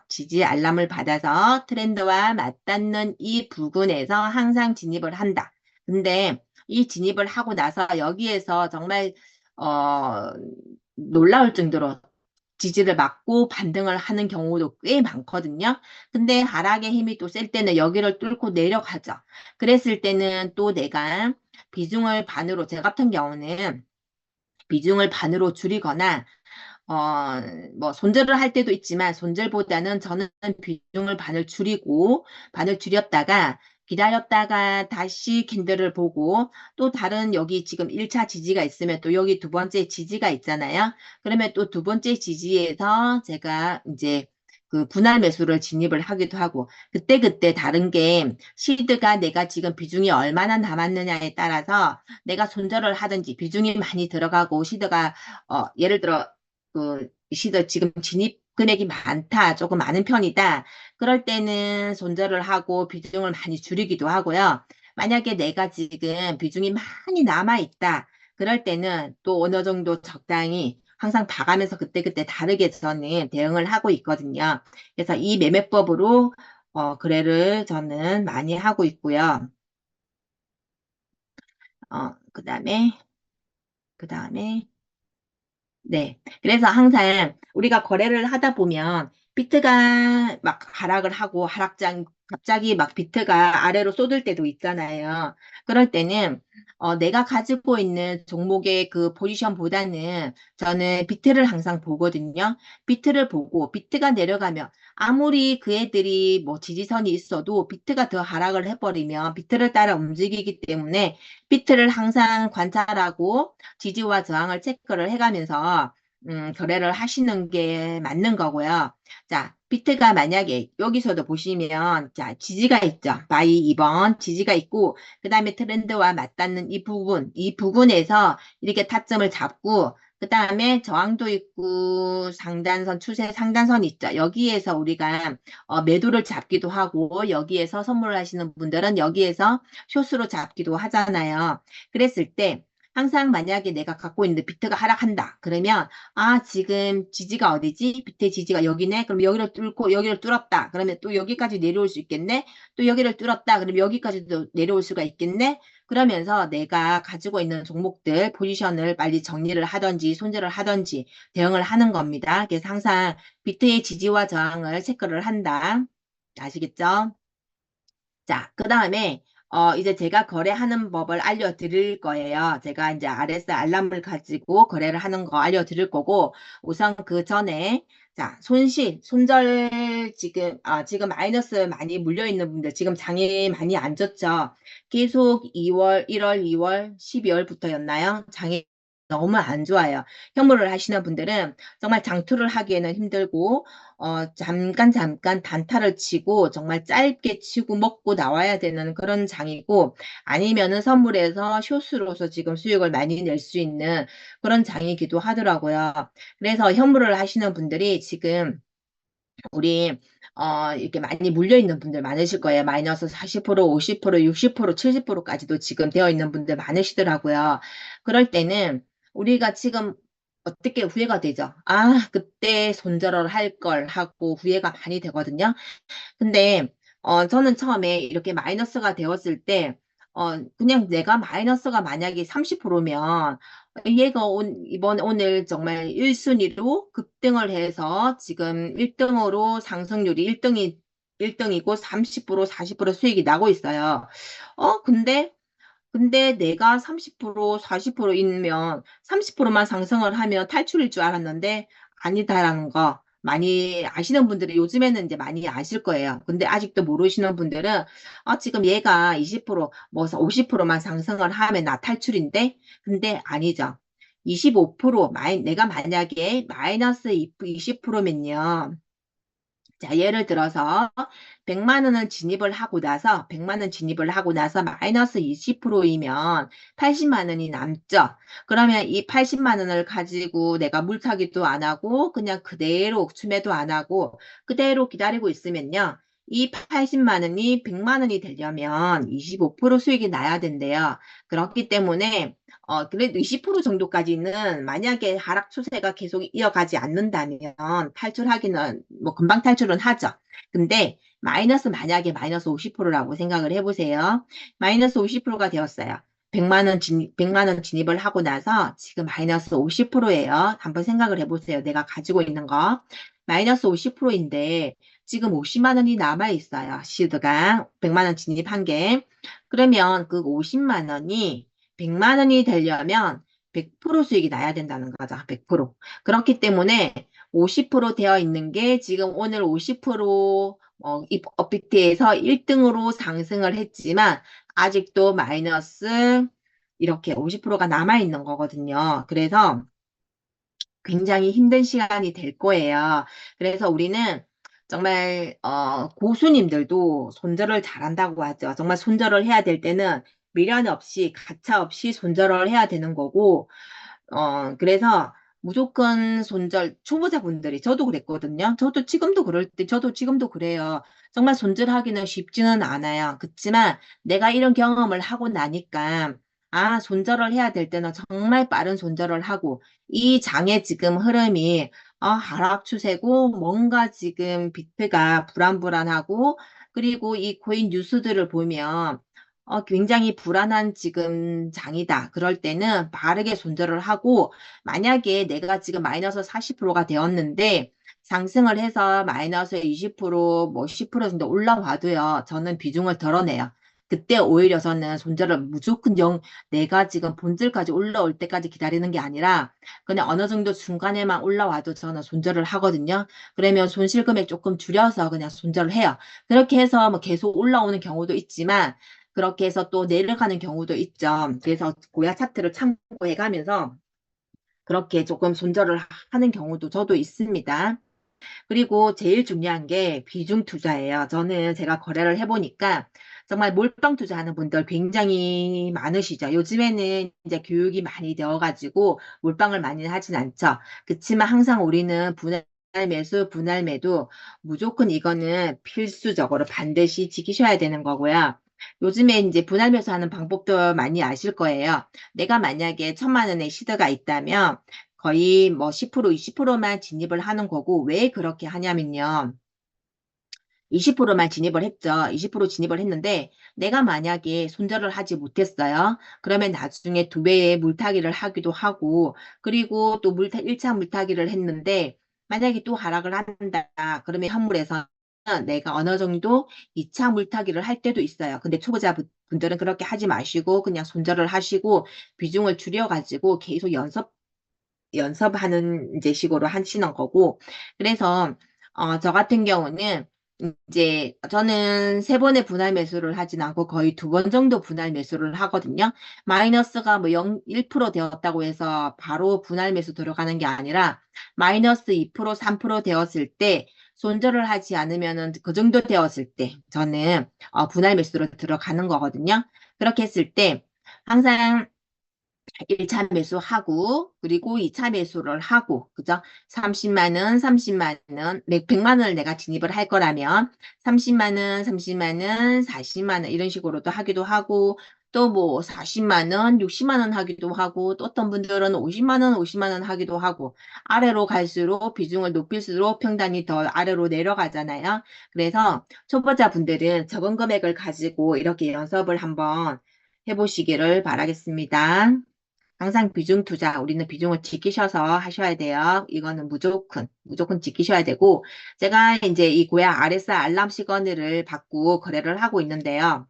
지지 알람을 받아서 트렌드와 맞닿는 이 부근에서 항상 진입을 한다. 근데 이 진입을 하고 나서 여기에서 정말, 어, 놀라울 정도로 지지를 맞고 반등을 하는 경우도 꽤 많거든요. 근데 하락의 힘이 또 셀 때는 여기를 뚫고 내려가죠. 그랬을 때는 또 내가 제 같은 경우는 비중을 반으로 줄이거나 뭐, 손절을 할 때도 있지만, 손절보다는 저는 비중을 반을 줄였다가, 기다렸다가 다시 캔들을 보고, 또 다른 여기 지금 1차 지지가 있으면 또 여기 두 번째 지지가 있잖아요. 그러면 또 두 번째 지지에서 제가 이제 그 분할 매수를 진입을 하기도 하고, 그때그때 다른 게, 시드가 내가 지금 비중이 얼마나 남았느냐에 따라서 내가 손절을 하든지 비중이 많이 들어가고, 시드가 예를 들어 시드 지금 진입 금액이 많다, 조금 많은 편이다. 그럴 때는 손절을 하고 비중을 많이 줄이기도 하고요. 만약에 내가 지금 비중이 많이 남아 있다. 그럴 때는 또 어느 정도 적당히 항상 봐가면서 그때그때 다르게 저는 대응을 하고 있거든요. 그래서 이 매매법으로 거래를 저는 많이 하고 있고요. 그 다음에, 그 다음에, 네. 그래서 항상 우리가 거래를 하다 보면 비트가 막 하락을 하고 갑자기 막 비트가 아래로 쏟을 때도 있잖아요. 그럴 때는 내가 가지고 있는 종목의 그 포지션보다는 저는 비트를 항상 보거든요. 비트를 보고 비트가 내려가면 아무리 그 애들이 뭐 지지선이 있어도 비트가 더 하락을 해버리면 비트를 따라 움직이기 때문에 비트를 항상 관찰하고 지지와 저항을 체크를 해가면서 거래를 하시는 게 맞는 거고요. 자, 비트가 만약에 여기서도 보시면 자, 지지가 있죠. 바이 2번 지지가 있고 그 다음에 트렌드와 맞닿는 이 부분에서 이렇게 타점을 잡고 그 다음에 저항도 있고 추세 상단선 있죠. 여기에서 우리가 매도를 잡기도 하고 여기에서 선물을 하시는 분들은 여기에서 숏으로 잡기도 하잖아요. 그랬을 때 항상 만약에 내가 갖고 있는 비트가 하락한다. 그러면 지금 지지가 어디지? 비트의 지지가 여기네. 그럼 여기를 뚫고 여기를 뚫었다. 그러면 또 여기까지 내려올 수 있겠네. 또 여기를 뚫었다. 그럼 여기까지도 내려올 수가 있겠네. 그러면서 내가 가지고 있는 종목들 포지션을 빨리 정리를 하든지 손절을 하든지 대응을 하는 겁니다. 그래서 항상 비트의 지지와 저항을 체크를 한다. 아시겠죠? 자, 그 다음에, 이제 제가 거래하는 법을 알려드릴 거예요. 제가 이제 RS 알람을 가지고 거래를 하는 거 알려드릴 거고, 우선 그 전에, 자, 손절 지금 마이너스 많이 물려있는 분들, 지금 장이 많이 안 졌죠? 계속 2월, 1월, 2월, 12월부터였나요? 장이 너무 안 좋아요. 현물을 하시는 분들은 정말 장투를 하기에는 힘들고, 잠깐 단타를 치고 정말 짧게 치고 먹고 나와야 되는 그런 장이고 아니면은 선물에서 숏으로서 지금 수익을 많이 낼 수 있는 그런 장이기도 하더라고요. 그래서 현물을 하시는 분들이 지금 우리 이렇게 많이 물려 있는 분들 많으실 거예요. 마이너스 40%, 50%, 60%, 70%까지도 지금 되어 있는 분들 많으시더라고요. 그럴 때는 우리가 지금 어떻게 후회가 되죠? 그때 손절을 할 걸 하고 후회가 많이 되거든요. 근데 저는 처음에 이렇게 마이너스가 되었을 때, 그냥 내가 마이너스가 만약에 30%면, 얘가 이번 오늘 정말 1순위로 급등을 해서 지금 1등으로 상승률이 1등이고 30%, 40% 수익이 나고 있어요. 근데 내가 30%, 40%이면 30%만 상승을 하면 탈출일 줄 알았는데 아니다라는 거 많이 아시는 분들이 요즘에는 이제 많이 아실 거예요. 근데 아직도 모르시는 분들은 지금 얘가 20%, 뭐 50%만 상승을 하면 나 탈출인데 근데 아니죠. 25%, 내가 만약에 마이너스 20%면요. 자, 예를 들어서 100만 원을 진입을 하고 나서 100만 원 진입을 하고 나서 마이너스 20%이면 80만 원이 남죠. 그러면 이 80만 원을 가지고 내가 물타기도 안 하고 그냥 그대로 추매도 안 하고 그대로 기다리고 있으면요. 이 80만 원이 100만 원이 되려면 25% 수익이 나야 된대요. 그렇기 때문에 그래도 20% 정도까지는 만약에 하락 추세가 계속 이어가지 않는다면 탈출하기는 뭐 금방 탈출은 하죠. 근데 만약에 마이너스 50%라고 생각을 해보세요. 마이너스 50%가 되었어요. 100만 원 진입을 하고 나서 지금 마이너스 50%예요. 한번 생각을 해보세요. 내가 가지고 있는 거. 마이너스 50%인데 지금 50만 원이 남아 있어요. 시드가 100만 원 진입한 게. 그러면 그 50만 원이 100만 원이 되려면 100% 수익이 나야 된다는 거죠. 100%. 그렇기 때문에 50% 되어 있는 게 지금 오늘 50% 이 업비트에서 1등으로 상승을 했지만 아직도 마이너스 이렇게 50%가 남아 있는 거거든요. 그래서 굉장히 힘든 시간이 될 거예요. 그래서 우리는 정말 고수님들도 손절을 잘한다고 하죠. 정말 손절을 해야 될 때는 미련 없이 가차 없이 손절을 해야 되는 거고 그래서 무조건 초보자분들이, 저도 그랬거든요. 저도 지금도 그래요. 정말 손절하기는 쉽지는 않아요. 그렇지만 내가 이런 경험을 하고 나니까, 손절을 해야 될 때는 정말 빠른 손절을 하고, 이 장의 지금 흐름이, 하락 추세고, 뭔가 지금 비트가 불안불안하고, 그리고 이 코인 뉴스들을 보면, 굉장히 불안한 지금 장이다. 그럴 때는 빠르게 손절을 하고, 만약에 내가 지금 마이너스 40%가 되었는데, 상승을 해서 마이너스 20%, 뭐 10% 정도 올라와도요, 저는 비중을 덜어내요. 그때 오히려 저는 손절을 무조건 내가 지금 본질까지 올라올 때까지 기다리는 게 아니라, 그냥 어느 정도 중간에만 올라와도 저는 손절을 하거든요. 그러면 손실 금액 조금 줄여서 그냥 손절을 해요. 그렇게 해서 뭐 계속 올라오는 경우도 있지만, 그렇게 해서 또 내려가는 경우도 있죠. 그래서 고야 차트를 참고해 가면서 그렇게 조금 손절을 하는 경우도 저도 있습니다. 그리고 제일 중요한 게 비중 투자예요. 저는 제가 거래를 해보니까 정말 몰빵 투자하는 분들 굉장히 많으시죠. 요즘에는 이제 교육이 많이 되어가지고 몰빵을 많이 하진 않죠. 그렇지만 항상 우리는 분할 매도 무조건 이거는 필수적으로 반드시 지키셔야 되는 거고요. 요즘에 이제 분할 매수하는 방법도 많이 아실 거예요. 내가 만약에 1,000만 원의 시드가 있다면 거의 뭐 10%, 20%만 진입을 하는 거고, 왜 그렇게 하냐면요. 20%만 진입을 했죠. 20% 진입을 했는데, 내가 만약에 손절을 하지 못했어요. 그러면 나중에 두 배의 물타기를 하기도 하고, 그리고 또 1차 물타기를 했는데, 만약에 또 하락을 한다. 그러면 현물에서 내가 어느 정도 2차 물타기를 할 때도 있어요. 근데 초보자 분들은 그렇게 하지 마시고, 그냥 손절을 하시고, 비중을 줄여가지고 계속 연습하는 이제 식으로 하시는 거고. 그래서, 저 같은 경우는 이제 저는 세 번의 분할 매수를 하진 않고 거의 두 번 정도 분할 매수를 하거든요. 마이너스가 뭐 1% 되었다고 해서 바로 분할 매수 들어가는 게 아니라 마이너스 2%, 3% 되었을 때 손절을 하지 않으면은 그 정도 되었을 때 저는 분할 매수로 들어가는 거거든요. 그렇게 했을 때 항상 1차 매수하고 그리고 2차 매수를 하고 그죠? 30만 원, 30만 원, 100만 원을 내가 진입을 할 거라면 30만 원, 30만 원, 40만 원 이런 식으로도 하기도 하고 또 뭐 40만 원, 60만 원 하기도 하고 또 어떤 분들은 50만 원, 50만 원 하기도 하고 아래로 갈수록 비중을 높일수록 평단이 더 아래로 내려가잖아요. 그래서 초보자분들은 적은 금액을 가지고 이렇게 연습을 한번 해보시기를 바라겠습니다. 항상 비중 투자, 우리는 비중을 지키셔서 하셔야 돼요. 이거는 무조건 지키셔야 되고, 제가 이제 이 고야 RSI 알람 시그널을 받고 거래를 하고 있는데요.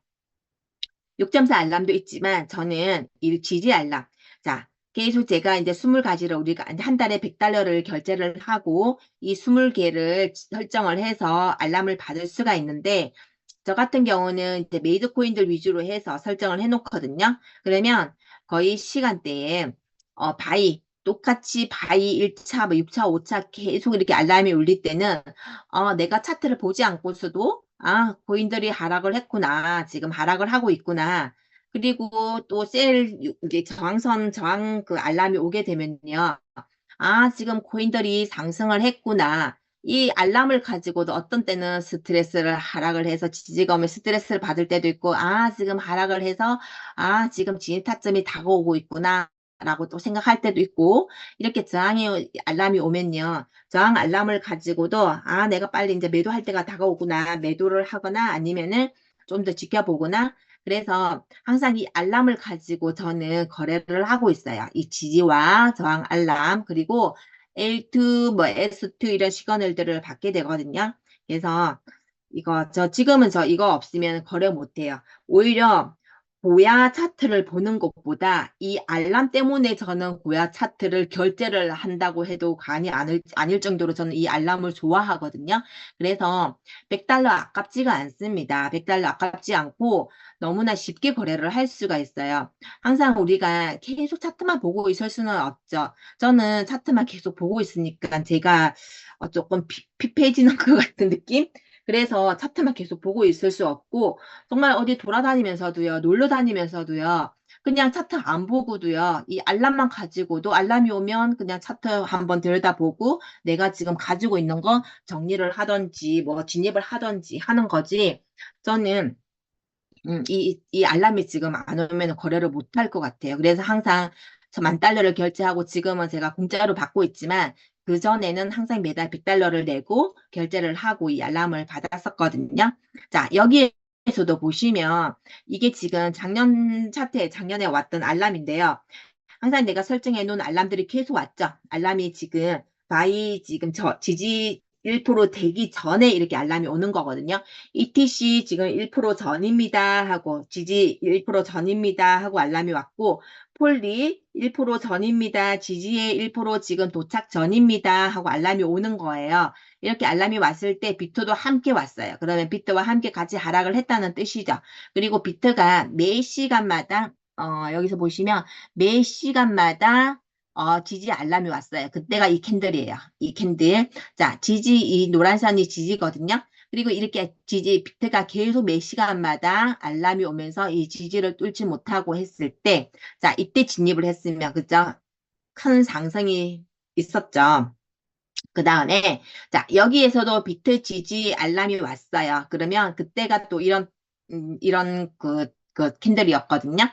6.4 알람도 있지만 저는 이 지지 알람. 자, 계속 제가 이제 20가지를 우리가 한 달에 100달러를 결제를 하고 이 20개를 설정을 해서 알람을 받을 수가 있는데 저 같은 경우는 이제 메이드 코인들 위주로 해서 설정을 해 놓거든요. 그러면 거의 시간대에 바이 똑같이 바이 1차, 뭐 6차, 5차 계속 이렇게 알람이 울릴 때는 내가 차트를 보지 않고서도 코인들이 하락을 했구나. 지금 하락을 하고 있구나. 그리고 또 이제 저항 그 알람이 오게 되면요. 지금 코인들이 상승을 했구나. 이 알람을 가지고도 어떤 때는 스트레스를 하락을 해서 지지검에 스트레스를 받을 때도 있고, 지금 하락을 해서, 지금 진입 타점이 다가오고 있구나. 라고 또 생각할 때도 있고, 이렇게 저항의 알람이 오면요. 저항 알람을 가지고도, 내가 빨리 이제 매도할 때가 다가오구나. 매도를 하거나 아니면은 좀 더 지켜보거나, 그래서 항상 이 알람을 가지고 저는 거래를 하고 있어요. 이 지지와 저항 알람, 그리고 L2, 뭐 S2 이런 시그널들을 받게 되거든요. 그래서 지금은 저 이거 없으면 거래 못 해요. 오히려 고야 차트를 보는 것보다 이 알람 때문에 저는 고야 차트를 결제를 한다고 해도 과언이 아닐 정도로 저는 이 알람을 좋아하거든요. 그래서 100달러 아깝지가 않습니다. 100달러 아깝지 않고 너무나 쉽게 거래를 할 수가 있어요. 항상 우리가 계속 차트만 보고 있을 수는 없죠. 저는 차트만 계속 보고 있으니까 제가 조금 피폐해지는 것 같은 느낌? 그래서 차트만 계속 보고 있을 수 없고 정말 어디 돌아다니면서도요, 놀러 다니면서도요, 그냥 차트 안 보고도요, 이 알람만 가지고도 알람이 오면 그냥 차트 한번 들여다보고 내가 지금 가지고 있는 거 정리를 하던지 뭐 진입을 하던지 하는 거지. 저는 이 알람이 지금 안 오면 거래를 못 할 것 같아요. 그래서 항상 저 10,000달러를 결제하고 지금은 제가 공짜로 받고 있지만 그전에는 항상 매달 100달러를 내고 결제를 하고 이 알람을 받았었거든요. 자, 여기에서도 보시면 이게 지금 작년 차트에 작년에 왔던 알람인데요. 항상 내가 설정해 놓은 알람들이 계속 왔죠. 알람이 지금 바이 지금 지지 1% 되기 전에 이렇게 알람이 오는 거거든요. ETC 지금 1% 전입니다 하고 지지 1% 전입니다 하고 알람이 왔고 폴리 1% 전입니다. 지지의 1% 지금 도착 전입니다 하고 알람이 오는 거예요. 이렇게 알람이 왔을 때 비트도 함께 왔어요. 그러면 비트와 함께 같이 하락을 했다는 뜻이죠. 그리고 비트가 매 시간마다 여기서 보시면 매 시간마다 지지 알람이 왔어요. 그때가 이 캔들이에요. 이 캔들. 자, 이 노란 선이 지지거든요. 그리고 이렇게 비트가 계속 매 시간마다 알람이 오면서 이 지지를 뚫지 못하고 했을 때, 자, 이때 진입을 했으면, 그죠? 큰 상승이 있었죠. 그 다음에, 자, 여기에서도 비트 지지 알람이 왔어요. 그러면 그때가 또 이런 그 캔들이었거든요.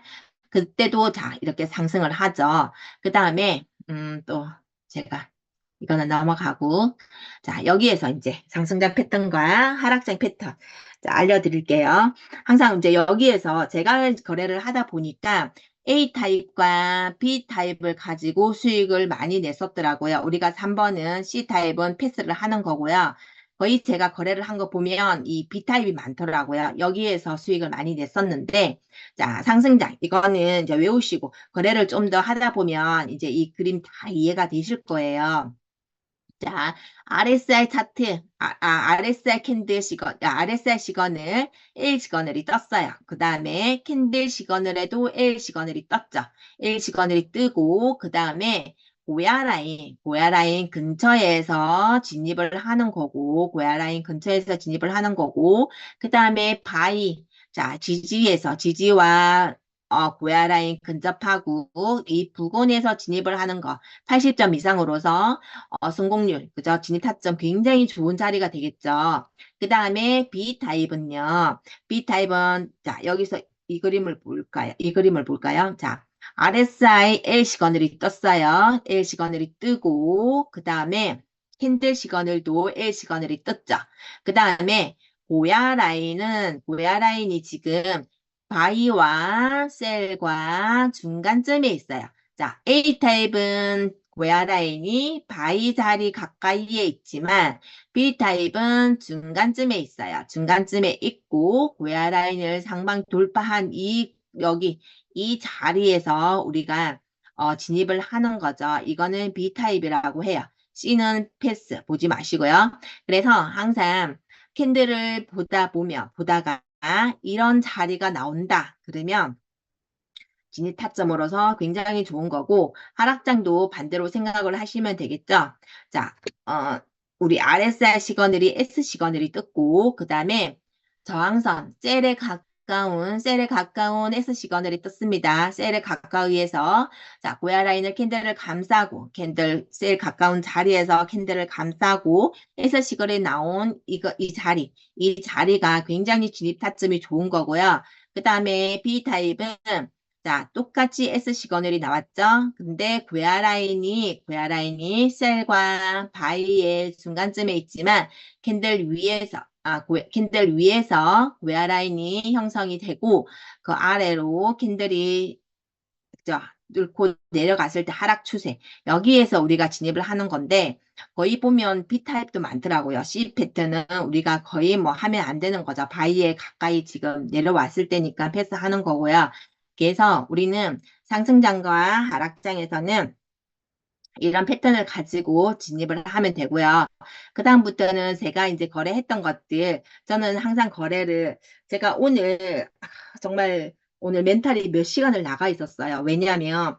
그때도 자, 이렇게 상승을 하죠. 그 다음에, 또 제가 이거는 넘어가고, 자, 여기에서 이제 상승장 패턴과 하락장 패턴. 자, 알려드릴게요. 항상 이제 여기에서 제가 거래를 하다 보니까 A 타입과 B 타입을 가지고 수익을 많이 냈었더라고요. 우리가 3번은 C 타입은 패스를 하는 거고요. 거의 제가 거래를 한 거 보면 이 B 타입이 많더라고요. 여기에서 수익을 많이 냈었는데, 자, 상승장. 이거는 이제 외우시고, 거래를 좀 더 하다 보면 이제 이 그림 다 이해가 되실 거예요. 자, RSI 차트, RSI 캔들 RSI 시그널, L 시그널이 떴어요. 그 다음에 캔들 시그널에도 L 시그널이 떴죠. L 시그널이 뜨고, 그 다음에 고야 라인 근처에서 진입을 하는 거고, 고야 라인 근처에서 진입을 하는 거고, 그 다음에 바이, 자, 지지와 고야 라인 근접하고, 이 부근에서 진입을 하는 거, 80점 이상으로서 성공률, 그죠? 진입 타점 굉장히 좋은 자리가 되겠죠. 그 다음에 B타입은요. B타입은, 자, 여기서 이 그림을 볼까요? 이 그림을 볼까요? 자, RSI L 시그널이 떴어요. L 시그널이 뜨고, 그 다음에 캔들 시그널도 L 시그널이 떴죠. 그 다음에 고야 라인이 지금 바이와 셀과 중간점에 있어요. 자, A타입은 고야 라인이 바이 자리 가까이에 있지만 B타입은 중간쯤에 있어요. 중간쯤에 있고 고야 라인을 상방 돌파한 여기 이 자리에서 우리가 진입을 하는 거죠. 이거는 B타입이라고 해요. C는 패스 보지 마시고요. 그래서 항상 캔들을 보다가 이런 자리가 나온다. 그러면 진입 타점으로서 굉장히 좋은 거고 하락장도 반대로 생각을 하시면 되겠죠. 자, 우리 RSI 시그널이 S 시그널이 떴고 그 다음에 저항선 셀에 가까운 S 시그널이 떴습니다. 셀에 가까이에서 자 고야 라인을 캔들을 감싸고 셀 가까운 자리에서 캔들을 감싸고 S 시그널이 나온 이 자리가 굉장히 진입 타점이 좋은 거고요. 그 다음에 B 타입은 자, 똑같이 S 시그널이 나왔죠? 근데 고야 라인이 셀과 바이의 중간쯤에 있지만 캔들 위에서 고야 라인이 형성이 되고 그 아래로 캔들이 그죠? 뚫고 내려갔을 때 하락 추세. 여기에서 우리가 진입을 하는 건데 거의 보면 B타입도 많더라고요. C 패턴은 우리가 거의 뭐 하면 안 되는 거죠. 바이에 가까이 지금 내려왔을 때니까 패스하는 거고요. 그래서 우리는 상승장과 하락장에서는 이런 패턴을 가지고 진입을 하면 되고요. 그 다음부터는 제가 이제 거래했던 것들, 저는 항상 제가 정말 오늘 멘탈이 몇 시간을 나가 있었어요. 왜냐하면,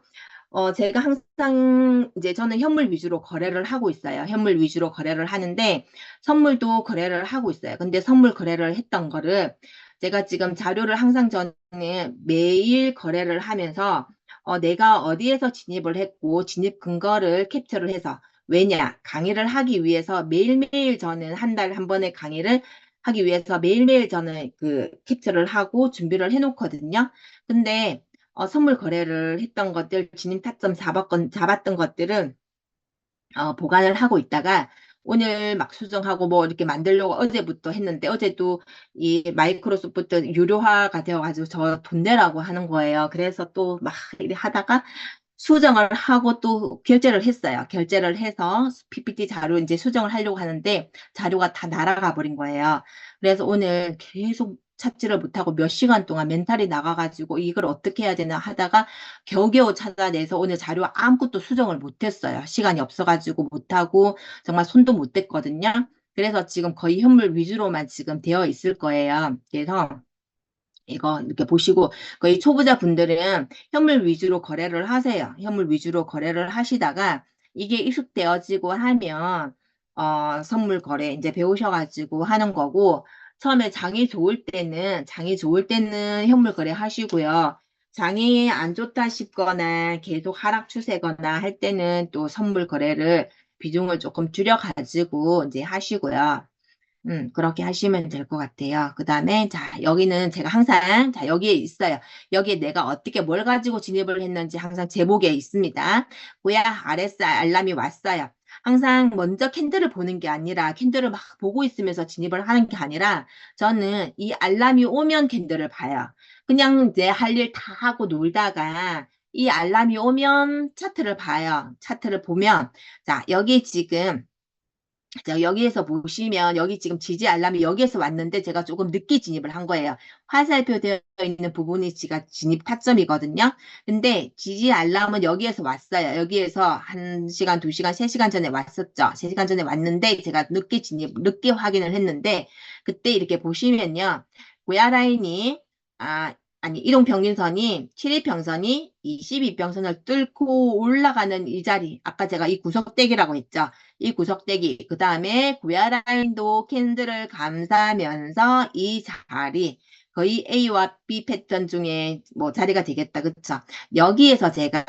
제가 항상 이제 저는 현물 위주로 거래를 하고 있어요. 현물 위주로 거래를 하는데, 선물도 거래를 하고 있어요. 근데 선물 거래를 했던 거를 제가 지금 자료를 항상 저는 매일 거래를 하면서 내가 어디에서 진입을 했고 진입 근거를 캡처를 해서 왜냐 강의를 하기 위해서 매일매일 저는 한 달 한 번의 강의를 하기 위해서 매일매일 저는 그 캡처를 하고 준비를 해놓거든요. 근데 선물 거래를 했던 것들 진입 타점 잡았던 것들은 보관을 하고 있다가 오늘 막 수정하고 뭐 이렇게 만들려고 어제부터 했는데 어제도 이 마이크로소프트 유료화가 되어가지고 저 돈 내라고 하는 거예요. 그래서 또 막 이렇게 하다가 수정을 하고 또 결제를 했어요. 결제를 해서 PPT 자료 이제 수정을 하려고 하는데 자료가 다 날아가 버린 거예요. 그래서 오늘 계속 찾지를 못하고 몇 시간 동안 멘탈이 나가가지고 이걸 어떻게 해야 되나 하다가 겨우겨우 찾아내서 오늘 자료 아무것도 수정을 못했어요. 시간이 없어가지고 못하고 정말 손도 못 댔거든요. 그래서 지금 거의 현물 위주로만 지금 되어 있을 거예요. 그래서 이거 이렇게 보시고 거의 초보자 분들은 현물 위주로 거래를 하세요. 현물 위주로 거래를 하시다가 이게 익숙되어지고 하면 선물 거래 이제 배우셔가지고 하는 거고 처음에 장이 좋을 때는 현물 거래 하시고요. 장이 안 좋다 싶거나 계속 하락 추세거나 할 때는 또 선물 거래를 비중을 조금 줄여가지고 이제 하시고요. 그렇게 하시면 될 것 같아요. 그 다음에, 자, 여기는 제가 항상, 자, 여기에 있어요. 여기에 내가 어떻게 뭘 가지고 진입을 했는지 항상 제목에 있습니다. 고야 RSI 알람이 왔어요. 항상 먼저 캔들을 보는 게 아니라, 캔들을 막 보고 있으면서 진입을 하는 게 아니라, 저는 이 알람이 오면 캔들을 봐요. 그냥 이제 할 일 다 하고 놀다가, 이 알람이 오면 차트를 봐요. 차트를 보면, 자, 여기 지금, 자, 여기에서 보시면 여기 지금 지지 알람이 여기에서 왔는데 제가 조금 늦게 진입을 한 거예요. 화살표 되어 있는 부분이 제가 진입 타점이거든요. 근데 지지 알람은 여기에서 왔어요. 여기에서 1시간, 2시간, 3시간 전에 왔었죠. 3시간 전에 왔는데 제가 늦게 확인을 했는데 그때 이렇게 보시면요. 고야 라인이 아니 이동평균선이 7일평선이 22평선을 뚫고 올라가는 이 자리 아까 제가 이 구석대기라고 했죠. 이 구석대기, 그 다음에 고야라인도 캔들을 감싸면서 이 자리, 거의 A와 B 패턴 중에 뭐 자리가 되겠다. 그쵸? 여기에서 제가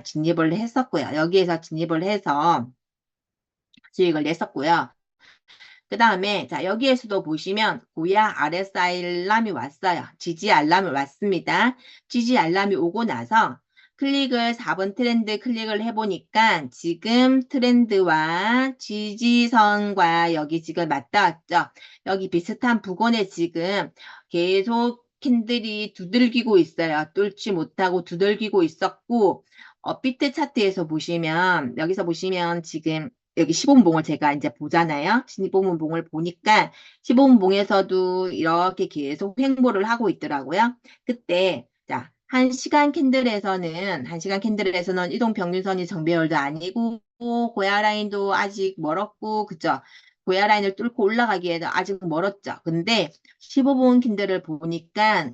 진입을 했었고요. 여기에서 진입을 해서 수익을 냈었고요. 그 다음에, 자, 여기에서도 보시면, 고야 RS 알람이 왔어요. 지지 알람이 왔습니다. 지지 알람이 오고 나서, 클릭을, 4번 트렌드 클릭을 해보니까, 지금 트렌드와 지지선과 여기 지금 맞닿았죠 여기 비슷한 부근에 지금 계속 캔들이 두들기고 있어요. 뚫지 못하고 두들기고 있었고, 비트 차트에서 보시면, 여기서 보시면 지금 여기 15분봉을 제가 이제 보잖아요. 15분봉을 보니까 15분봉에서도 이렇게 계속 횡보를 하고 있더라고요. 그때, 자, 1시간 캔들에서는 이동평균선이 정배열도 아니고, 고야 라인도 아직 멀었고, 그죠? 고야 라인을 뚫고 올라가기에도 아직 멀었죠. 근데 15분 캔들을 보니까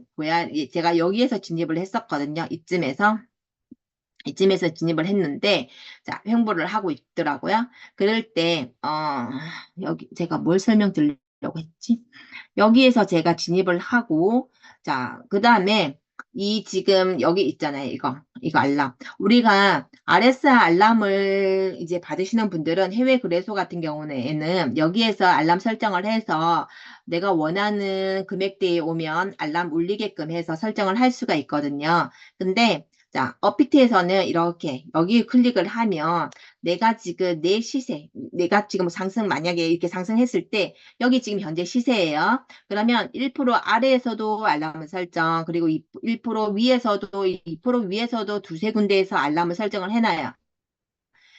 제가 여기에서 진입을 했었거든요. 이쯤에서 진입을 했는데, 자, 횡보를 하고 있더라고요. 그럴 때, 여기 제가 뭘 설명드리려고 했지? 여기에서 제가 진입을 하고, 자, 그 다음에 이 지금 여기 있잖아요. 이거 알람. 우리가 RS 알람을 이제 받으시는 분들은 해외 거래소 같은 경우에는 여기에서 알람 설정을 해서 내가 원하는 금액대에 오면 알람 울리게끔 해서 설정을 할 수가 있거든요. 근데 자, 업비트에서는 이렇게 여기 클릭을 하면 내가 지금 내 시세, 내가 지금 만약에 이렇게 상승했을 때 여기 지금 현재 시세예요. 그러면 1% 아래에서도 알람을 설정, 그리고 1% 위에서도 2% 위에서도 두세 군데에서 알람을 설정을 해놔요.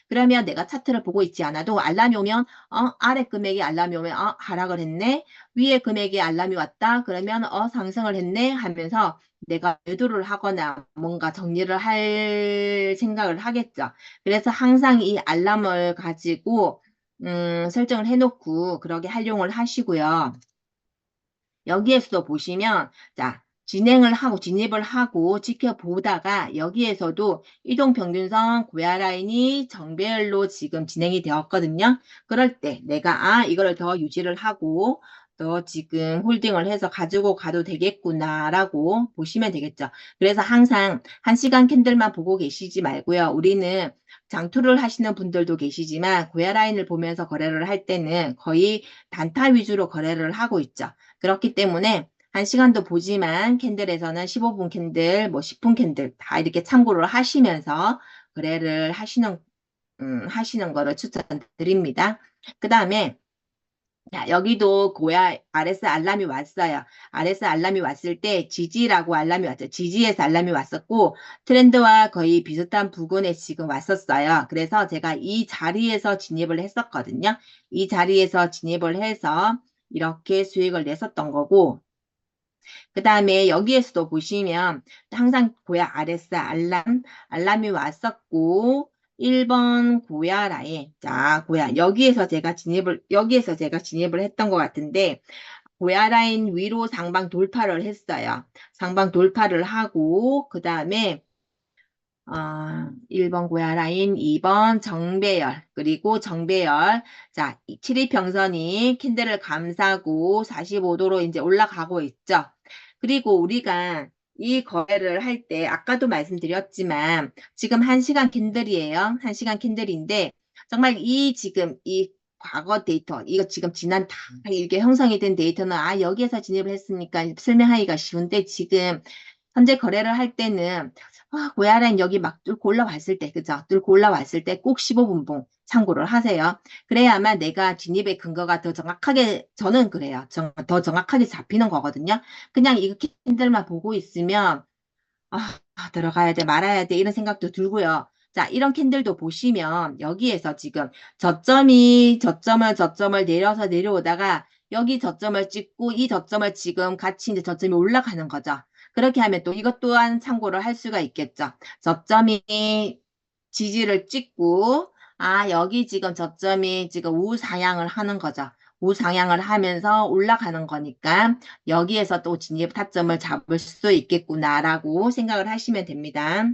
그러면 내가 차트를 보고 있지 않아도 알람이 오면 아래 금액이 알람이 오면 하락을 했네. 위에 금액이 알람이 왔다. 그러면 상승을 했네 하면서 내가 매도를 하거나 뭔가 정리를 할 생각을 하겠죠. 그래서 항상 이 알람을 가지고 설정을 해놓고 그렇게 활용을 하시고요. 여기에서도 보시면 자 진입을 하고 지켜보다가 여기에서도 이동평균선 고야 라인이 정배열로 지금 진행이 되었거든요. 그럴 때 내가 이거를 더 유지를 하고 더 지금 홀딩을 해서 가지고 가도 되겠구나라고 보시면 되겠죠. 그래서 항상 1시간 캔들만 보고 계시지 말고요. 우리는 장투를 하시는 분들도 계시지만 고야 라인을 보면서 거래를 할 때는 거의 단타 위주로 거래를 하고 있죠. 그렇기 때문에 1시간도 보지만 캔들에서는 15분 캔들, 뭐 10분 캔들 다 이렇게 참고를 하시면서 거래를 하시는 거를 추천드립니다. 그 다음에 여기도 고야 RS 알람이 왔어요. RS 알람이 왔을 때 지지라고 알람이 왔죠. 지지에서 알람이 왔었고 트렌드와 거의 비슷한 부근에 지금 왔었어요. 그래서 제가 이 자리에서 진입을 했었거든요. 이 자리에서 진입을 해서 이렇게 수익을 냈었던 거고 그 다음에 여기에서도 보시면 항상 고야 RS 알람이 왔었고 1번 고야 라인. 자, 여기에서 제가 진입을 했던 것 같은데, 고야 라인 위로 상방 돌파를 했어요. 상방 돌파를 하고, 그 다음에, 1번 고야 라인, 2번 정배열, 그리고 정배열. 자, 7일평선이 캔들을 감싸고 45도로 이제 올라가고 있죠. 그리고 우리가 이 거래를 할 때 아까도 말씀드렸지만 지금 1시간 캔들이에요. 1시간 캔들인데 정말 지금 이 과거 데이터 이거 지금 지난 다 이게 형성이 된 데이터는 여기에서 진입을 했으니까 설명하기가 쉬운데 지금 현재 거래를 할 때는 고야라인 여기 막 뚫고 올라왔을 때 그죠? 뚫고 올라왔을 때 꼭 15분봉 참고를 하세요. 그래야만 내가 진입의 근거가 더 정확하게 저는 그래요. 더 정확하게 잡히는 거거든요. 그냥 이거 캔들만 보고 있으면 들어가야 돼 말아야 돼 이런 생각도 들고요. 자, 이런 캔들도 보시면 여기에서 지금 저점을 내려서 내려오다가 여기 저점을 찍고 이 저점을 지금 같이 이제 저점이 올라가는 거죠. 그렇게 하면 또 이것 또한 참고를 할 수가 있겠죠. 저점이 지지를 찍고 여기 지금 저점이 지금 우상향을 하는 거죠. 우상향을 하면서 올라가는 거니까 여기에서 또 진입 타점을 잡을 수 있겠구나라고 생각을 하시면 됩니다.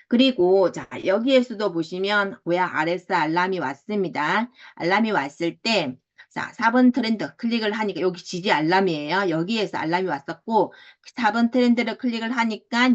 그리고 자 여기에서도 보시면 고야 RS 알람이 왔습니다. 알람이 왔을 때 자, 4번 트렌드 클릭을 하니까 여기 지지 알람이에요. 여기에서 알람이 왔었고 4번 트렌드를 클릭을 하니까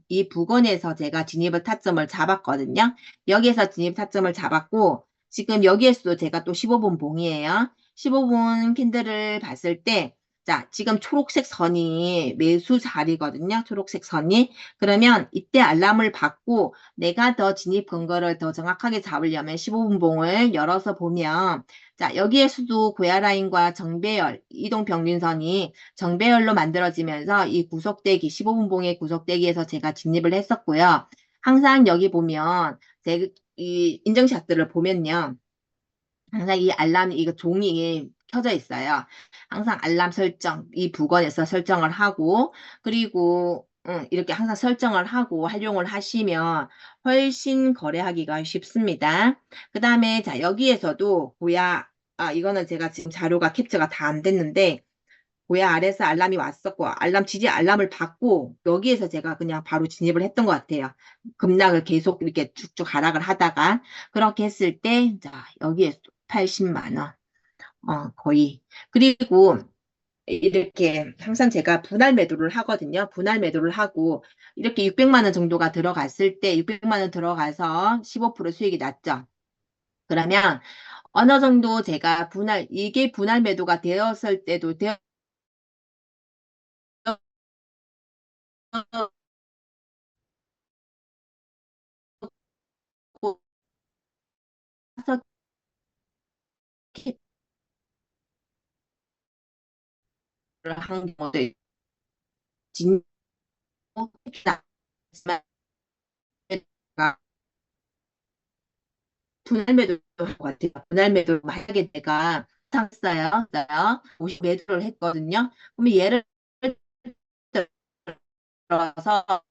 이 부근에서 제가 진입을 타점을 잡았거든요. 여기에서 진입 타점을 잡았고 지금 여기에서도 제가 또 15분 봉이에요. 15분 캔들을 봤을 때, 자, 지금 초록색 선이 매수 자리거든요. 초록색 선이. 그러면 이때 알람을 받고 내가 더 진입 근거를 더 정확하게 잡으려면 15분 봉을 열어서 보면, 자, 여기에서도 고야라인과 정배열, 이동평균선이 정배열로 만들어지면서 이 구속대기, 15분 봉의 구속대기에서 제가 진입을 했었고요. 항상 여기 보면, 이 인증샷들을 보면요. 항상 이 알람, 이거 종이에 켜져 있어요. 항상 알람 설정, 이 부건에서 설정을 하고, 그리고, 이렇게 항상 설정을 하고 활용을 하시면 훨씬 거래하기가 쉽습니다. 그 다음에, 자, 여기에서도 이거는 제가 지금 자료가 캡처가 다 안 됐는데, 고야 아래서 알람이 왔었고, 지지 알람을 받고, 여기에서 제가 그냥 바로 진입을 했던 것 같아요. 급락을 계속 이렇게 쭉쭉 하락을 하다가, 그렇게 했을 때, 자, 여기에 80만 원, 거의. 그리고 이렇게 항상 제가 분할 매도를 하거든요. 분할 매도를 하고, 이렇게 600만 원 정도가 들어갔을 때, 600만 원 들어가서 15% 수익이 났죠. 그러면 어느 정도 제가 이게 분할 매도가 되었을 때도 한 경우도 진짜 분할 매도를 한 것 같아요. 분할 매도를 만약에 내가 샀어요. 50 매도를 했거든요. 그러면 예를 들어서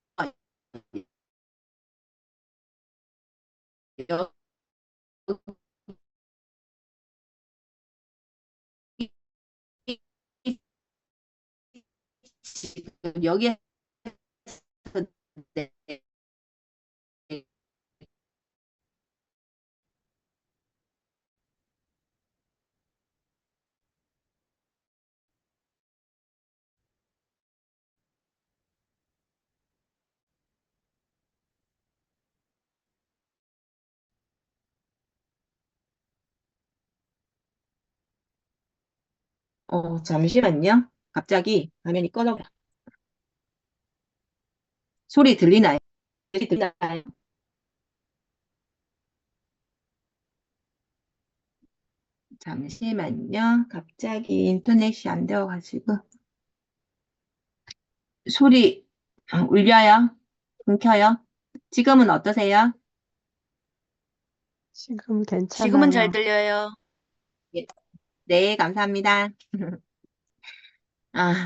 지금 여기에서 잠시만요. 갑자기 화면이 꺼져. 소리 들리나요? 소리 들리나요? 잠시만요. 갑자기 인터넷이 안 되어가지고. 소리 울려요? 끊겨요? 지금은 어떠세요? 지금 지금은 잘 괜찮아요. 들려요. 예. 네, 감사합니다.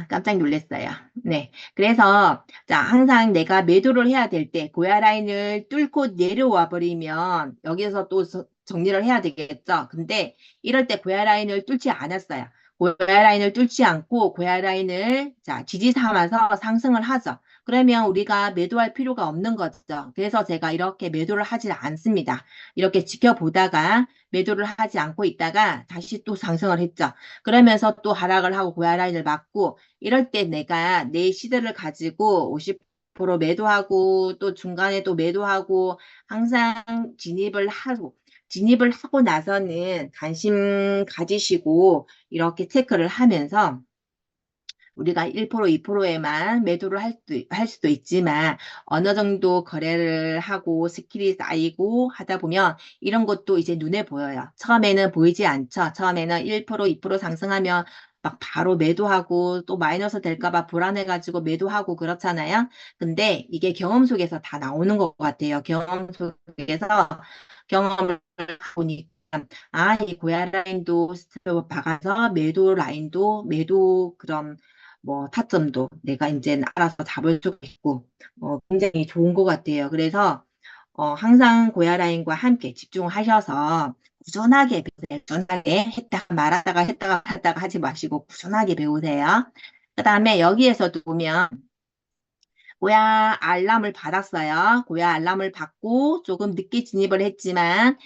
깜짝 놀랐어요. 네. 그래서, 자, 항상 내가 매도를 해야 될 때, 고야 라인을 뚫고 내려와 버리면, 여기서 또 정리를 해야 되겠죠. 근데, 이럴 때 고야 라인을 뚫지 않았어요. 고야 라인을 뚫지 않고, 고야 라인을, 자, 지지 삼아서 상승을 하죠. 그러면 우리가 매도할 필요가 없는 거죠. 그래서 제가 이렇게 매도를 하지 않습니다. 이렇게 지켜보다가, 매도를 하지 않고 있다가, 다시 또 상승을 했죠. 그러면서 또 하락을 하고 고야 라인을 맞고 이럴 때 내가 내 시드를 가지고 50% 매도하고 또 중간에 또 매도하고 항상 진입을 하고 나서는 관심 가지시고 이렇게 체크를 하면서 우리가 1%, 2%에만 매도를 할 수도 있지만 어느 정도 거래를 하고 스킬이 쌓이고 하다 보면 이런 것도 이제 눈에 보여요. 처음에는 보이지 않죠. 처음에는 1%, 2% 상승하면 막 바로 매도하고 또 마이너스 될까 봐 불안해가지고 매도하고 그렇잖아요. 근데 이게 경험 속에서 다 나오는 것 같아요. 경험 속에서 경험을 보니까 이 고야 라인도 스텝을 박아서 매도 라인도 매도 그런 뭐 타점도 내가 이제 알아서 잡을 수가 있고 굉장히 좋은 것 같아요. 그래서 항상 고야 라인과 함께 집중하셔서 꾸준하게 배우세요. 꾸준하게 했다가 하지 마시고 꾸준하게 배우세요. 그 다음에 여기에서도 보면 고야 알람을 받았어요. 고야 알람을 받고 조금 늦게 진입을 했지만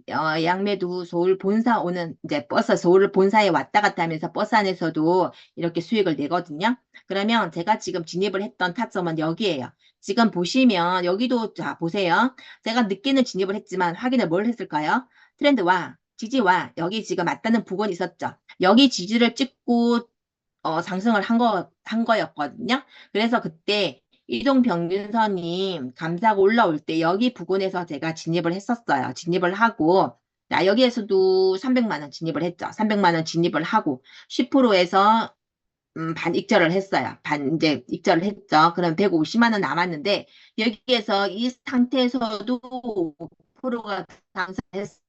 양매도 서울 본사 오는 이제 버스 서울 본사에 왔다 갔다 하면서 버스 안에서도 이렇게 수익을 내거든요. 그러면 제가 지금 진입을 했던 타점은 여기에요. 지금 보시면 여기도 자 보세요. 제가 늦게는 진입을 했지만 확인을 뭘 했을까요? 트렌드와 지지와 여기 지금 맞닿는 부근이 있었죠. 여기 지지를 찍고 상승을 한 거였거든요. 그래서 그때 이동평균선이 감싸고 올라올 때 여기 부근에서 제가 진입을 했었어요. 진입을 하고, 자, 여기에서도 300만 원 진입을 했죠. 300만 원 진입을 하고, 10%에서 반익절을 했어요. 이제 익절을 했죠. 그럼 150만 원 남았는데, 여기에서 이 상태에서도 5%가 상승했어.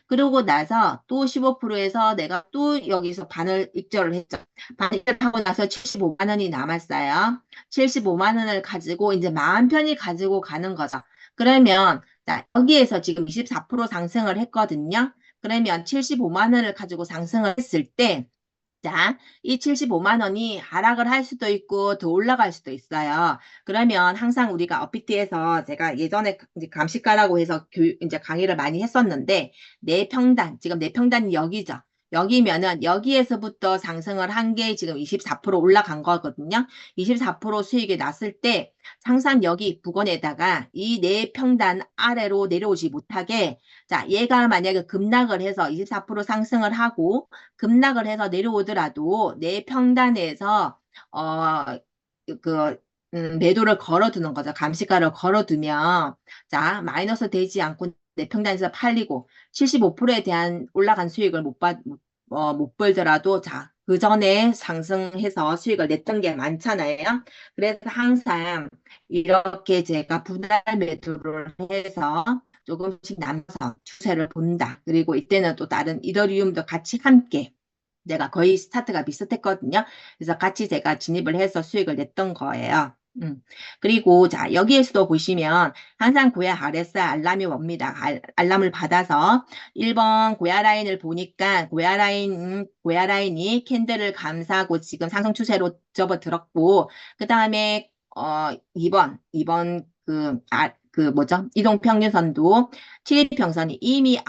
그러고 나서 또 15%에서 내가 또 여기서 반을 익절을 했죠. 반 익절하고 나서 75만 원이 남았어요. 75만 원을 가지고 이제 마음 편히 가지고 가는 거죠. 그러면, 자, 여기에서 지금 24% 상승을 했거든요. 그러면 75만 원을 가지고 상승을 했을 때, 자, 이 75만 원이 하락을 할 수도 있고 더 올라갈 수도 있어요. 그러면 항상 우리가 업비트에서 제가 예전에 이제 감시가라고 해서 이제 강의를 많이 했었는데 내 평단, 지금 내 평단이 여기죠. 여기면은 여기에서부터 상승을 한 게 지금 24% 올라간 거거든요. 24% 수익이 났을 때 항상 여기 부근에다가 이 내 평단 아래로 내려오지 못하게, 자, 얘가 만약에 급락을 해서 24% 상승을 하고 급락을 해서 내려오더라도 내 평단에서 어, 그 매도를 걸어두는 거죠. 감시가를 걸어두면, 자, 마이너스 되지 않고 내 평단에서 팔리고 75%에 대한 올라간 수익을 못 벌더라도, 자, 그 전에 상승해서 수익을 냈던 게 많잖아요. 그래서 항상 이렇게 제가 분할 매도를 해서 조금씩 남아서 추세를 본다. 그리고 이때는 또 다른 이더리움도 같이 함께, 내가 거의 스타트가 비슷했거든요. 그래서 같이 제가 진입을 해서 수익을 냈던 거예요. 그리고 자, 여기에서도 보시면 항상 고야 RSI 알람이 옵니다. 알람을 받아서 1번 고야 라인을 보니까 고야 라인이 캔들을 감싸고 지금 상승 추세로 접어들었고, 그 다음에 2번 그 뭐죠? 이동평균선도 7일평선이 이미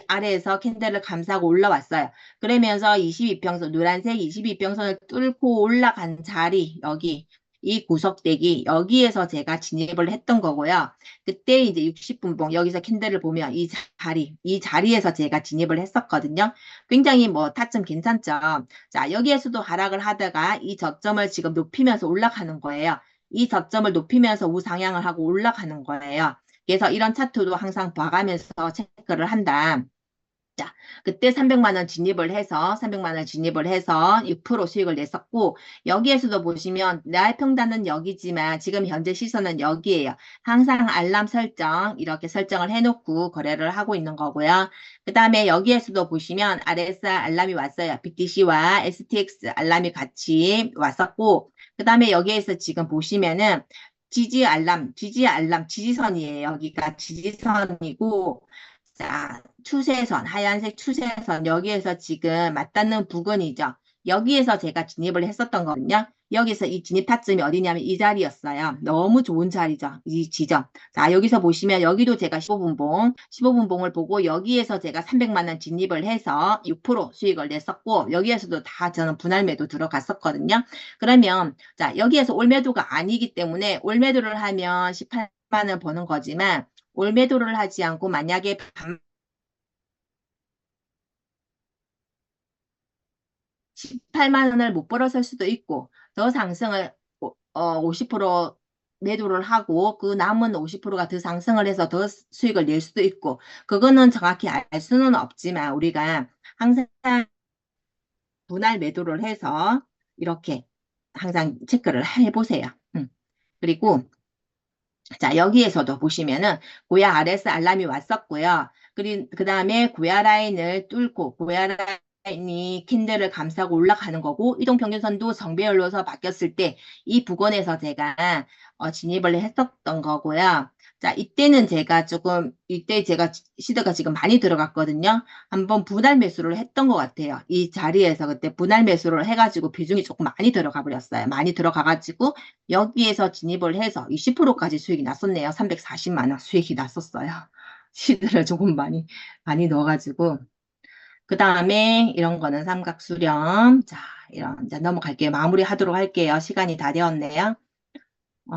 아래에서 캔들을 감싸고 올라왔어요. 그러면서 22평선, 노란색 22평선을 뚫고 올라간 자리, 여기, 이 구석대기, 여기에서 제가 진입을 했던 거고요. 그때 이제 60분봉, 여기서 캔들을 보면 이 자리에서 제가 진입을 했었거든요. 굉장히 뭐 타점 괜찮죠? 자, 여기에서도 하락을 하다가 이 저점을 지금 높이면서 올라가는 거예요. 이 저점을 높이면서 우상향을 하고 올라가는 거예요. 그래서 이런 차트도 항상 봐가면서 체크를 한다. 자, 그때 300만 원 진입을 해서 300만 원 진입을 해서 6% 수익을 냈었고, 여기에서도 보시면 나의 평단은 여기지만 지금 현재 시선은 여기에요. 항상 알람 설정 이렇게 설정을 해놓고 거래를 하고 있는 거고요. 그 다음에 여기에서도 보시면 RSI 알람이 왔어요. BTC와 STX 알람이 같이 왔었고, 그 다음에 여기에서 지금 보시면은 지지선이에요. 여기가 지지선이고, 자, 추세선, 하얀색 추세선, 여기에서 지금 맞닿는 부근이죠. 여기에서 제가 진입을 했었던 거거든요. 여기서 이 진입 타점이 어디냐면 이 자리였어요. 너무 좋은 자리죠. 이 지점. 자, 여기서 보시면 여기도 제가 15분봉을 보고 여기에서 제가 300만 원 진입을 해서 6% 수익을 냈었고, 여기에서도 다 저는 분할 매도 들어갔었거든요. 그러면, 자, 여기에서 올매도가 아니기 때문에 올매도를 하면 18만 원 버는 거지만, 올매도를 하지 않고 만약에 18만 원을 못 벌었을 수도 있고 더 상승을 50% 매도를 하고 그 남은 50%가 더 상승을 해서 더 수익을 낼 수도 있고, 그거는 정확히 알 수는 없지만 우리가 항상 분할 매도를 해서 이렇게 항상 체크를 해보세요. 그리고 자, 여기에서도 보시면은 고야 RS 알람이 왔었고요. 그 다음에 고야 라인을 뚫고 고야 라인이 캔들을 감싸고 올라가는 거고, 이동평균선도 성배열로서 바뀌었을 때 이 부근에서 제가 진입을 했었던 거고요. 자, 이때 제가 시드가 지금 많이 들어갔거든요. 한번 분할 매수를 했던 것 같아요. 이 자리에서 그때 분할 매수를 해가지고 비중이 조금 많이 들어가 버렸어요. 많이 들어가가지고 여기에서 진입을 해서 20%까지 수익이 났었네요. 340만 원 수익이 났었어요. 시드를 조금 많이 넣어가지고. 그 다음에 이런 거는 삼각수렴. 자, 이제 넘어갈게요. 마무리 하도록 할게요. 시간이 다 되었네요. 어,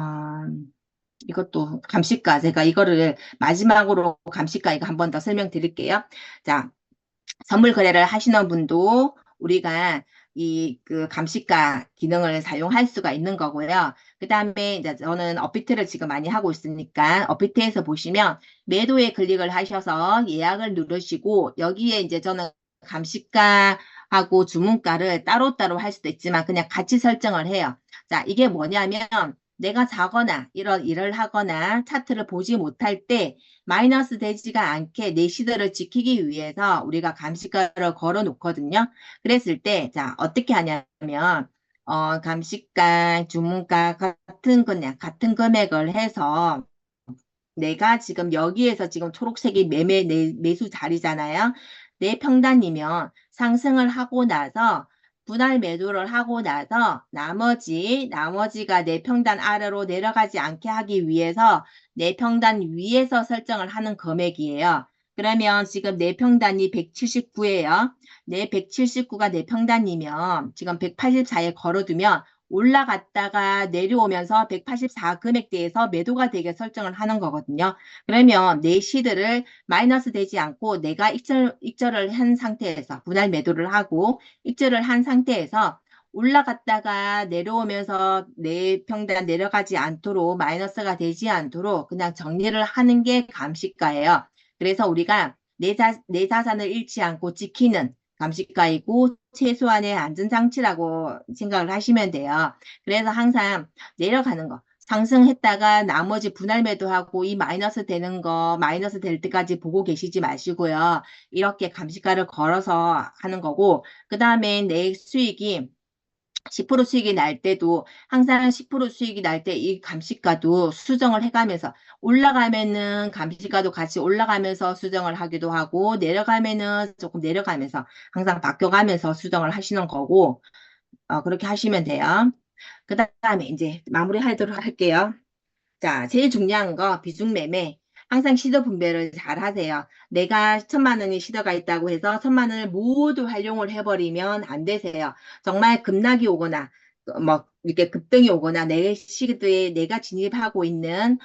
이것도 감시가, 제가 이거를 마지막으로 감시가 이거 한 번 더 설명드릴게요. 자, 선물 거래를 하시는 분도 우리가 이 그 감시가 기능을 사용할 수가 있는 거고요. 그 다음에 이제 저는 업비트를 지금 많이 하고 있으니까 업비트에서 보시면 매도에 클릭을 하셔서 예약을 누르시고 여기에 이제 저는 감시가하고 주문가를 따로따로 할 수도 있지만 그냥 같이 설정을 해요. 자, 이게 뭐냐면 내가 자거나 이런 일을 하거나 차트를 보지 못할 때 마이너스 되지가 않게 내 시드를 지키기 위해서 우리가 감시가를 걸어 놓거든요. 그랬을 때, 자, 어떻게 하냐면, 감시가, 주문가 같은 그냥 같은 금액을 해서 내가 지금 여기에서 지금 초록색이 매수 자리잖아요. 내 평단이면 상승을 하고 나서 분할 매도를 하고 나서 나머지가 내 평단 아래로 내려가지 않게 하기 위해서 내 평단 위에서 설정을 하는 금액이에요. 그러면 지금 내 평단이 179예요. 내 179가 내 평단이면 지금 184에 걸어두면 올라갔다가 내려오면서 184 금액대에서 매도가 되게 설정을 하는 거거든요. 그러면 내 시드를 마이너스 되지 않고 내가 익절을 한 상태에서 분할 매도를 하고 익절을 한 상태에서 올라갔다가 내려오면서 내 평단 내려가지 않도록 마이너스가 되지 않도록 그냥 정리를 하는 게 감시가예요. 그래서 우리가 내 자산을 잃지 않고 지키는 감시가이고 최소한의 안전장치라고 생각을 하시면 돼요. 그래서 항상 내려가는 거. 상승했다가 나머지 분할 매도하고 이 마이너스 되는 거 마이너스 될 때까지 보고 계시지 마시고요. 이렇게 감시가를 걸어서 하는 거고 그 다음에 내 수익이 10% 수익이 날 때도 항상 10% 수익이 날 때 이 감시가도 수정을 해가면서 올라가면은 감시가도 같이 올라가면서 수정을 하기도 하고 내려가면은 조금 내려가면서 항상 바뀌어가면서 수정을 하시는 거고 그렇게 하시면 돼요. 그 다음에 이제 마무리하도록 할게요. 자, 제일 중요한 거 비중매매. 항상 시도 분배를 잘 하세요. 내가 1,000만 원이 시도가 있다고 해서 1,000만 원을 모두 활용을 해버리면 안 되세요. 정말 급락이 오거나 뭐 이렇게 급등이 오거나 내 시도에 내가 진입하고 있는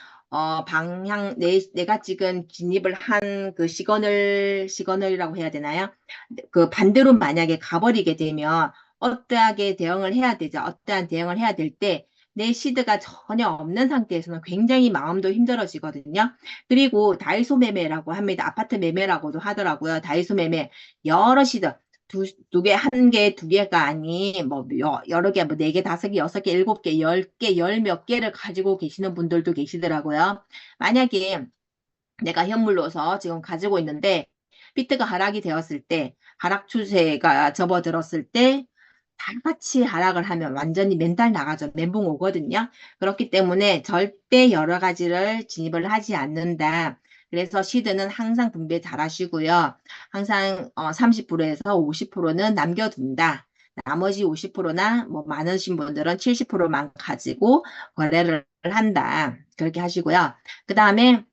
방향 내가 지금 진입을 한 그 시그널이라고 해야 되나요? 그 반대로 만약에 가버리게 되면 어떠하게 대응을 해야 되죠. 어떠한 대응을 해야 될 때 내 시드가 전혀 없는 상태에서는 굉장히 마음도 힘들어지거든요. 그리고 다이소 매매라고 합니다. 아파트 매매라고도 하더라고요. 다이소 매매 여러 시드 두 개, 한 개, 두 개가 아닌 뭐 여러 개, 뭐 네 개, 다섯 개, 여섯 개, 일곱 개, 열 개, 열 몇 개를 가지고 계시는 분들도 계시더라고요. 만약에 내가 현물로서 지금 가지고 있는데 비트가 하락이 되었을 때 하락 추세가 접어들었을 때 다 같이 하락을 하면 완전히 멘탈 나가죠. 멘붕 오거든요. 그렇기 때문에 절대 여러 가지를 진입을 하지 않는다. 그래서 시드는 항상 분배 잘 하시고요. 항상 30%에서 50%는 남겨둔다. 나머지 50%나 뭐 많으신 분들은 70%만 가지고 거래를 한다. 그렇게 하시고요. 그 다음에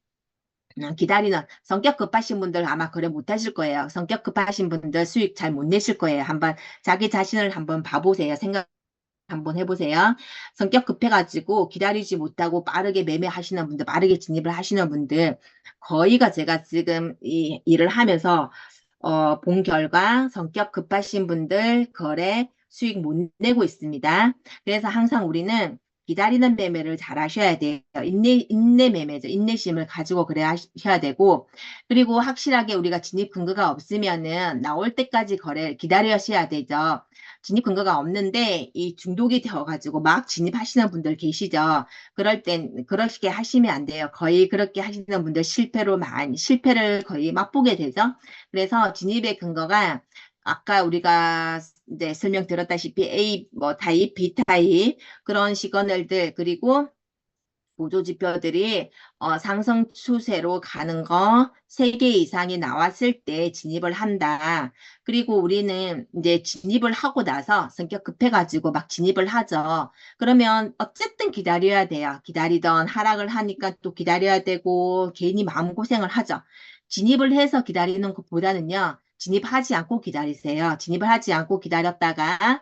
기다리는 성격 급하신 분들 아마 거래 못 하실 거예요. 성격 급하신 분들 수익 잘 못 내실 거예요. 한번 자기 자신을 한번 봐보세요. 생각 한번 해보세요. 성격 급해가지고 기다리지 못하고 빠르게 매매하시는 분들, 빠르게 진입을 하시는 분들, 거의가 제가 지금 이 일을 하면서 본 결과 성격 급하신 분들 거래 수익 못 내고 있습니다. 그래서 항상 우리는 기다리는 매매를 잘 하셔야 돼요. 인내 매매죠. 인내심을 가지고 그래 하셔야 되고, 그리고 확실하게 우리가 진입 근거가 없으면은 나올 때까지 거래 기다려셔야 되죠. 진입 근거가 없는데 이 중독이 되어가지고 막 진입하시는 분들 계시죠. 그럴 땐 그렇게 하시면 안 돼요. 거의 그렇게 하시는 분들 실패를 거의 맛보게 되죠. 그래서 진입의 근거가 아까 우리가 이제 설명드렸다시피 A 뭐 타입, B 타입 그런 시그널들 그리고 보조 지표들이 상승 추세로 가는 거 3개 이상이 나왔을 때 진입을 한다. 그리고 우리는 이제 진입을 하고 나서 성격 급해가지고 막 진입을 하죠. 그러면 어쨌든 기다려야 돼요. 기다리던 하락을 하니까 또 기다려야 되고 괜히 마음고생을 하죠. 진입을 해서 기다리는 것보다는요. 진입하지 않고 기다리세요. 진입을 하지 않고 기다렸다가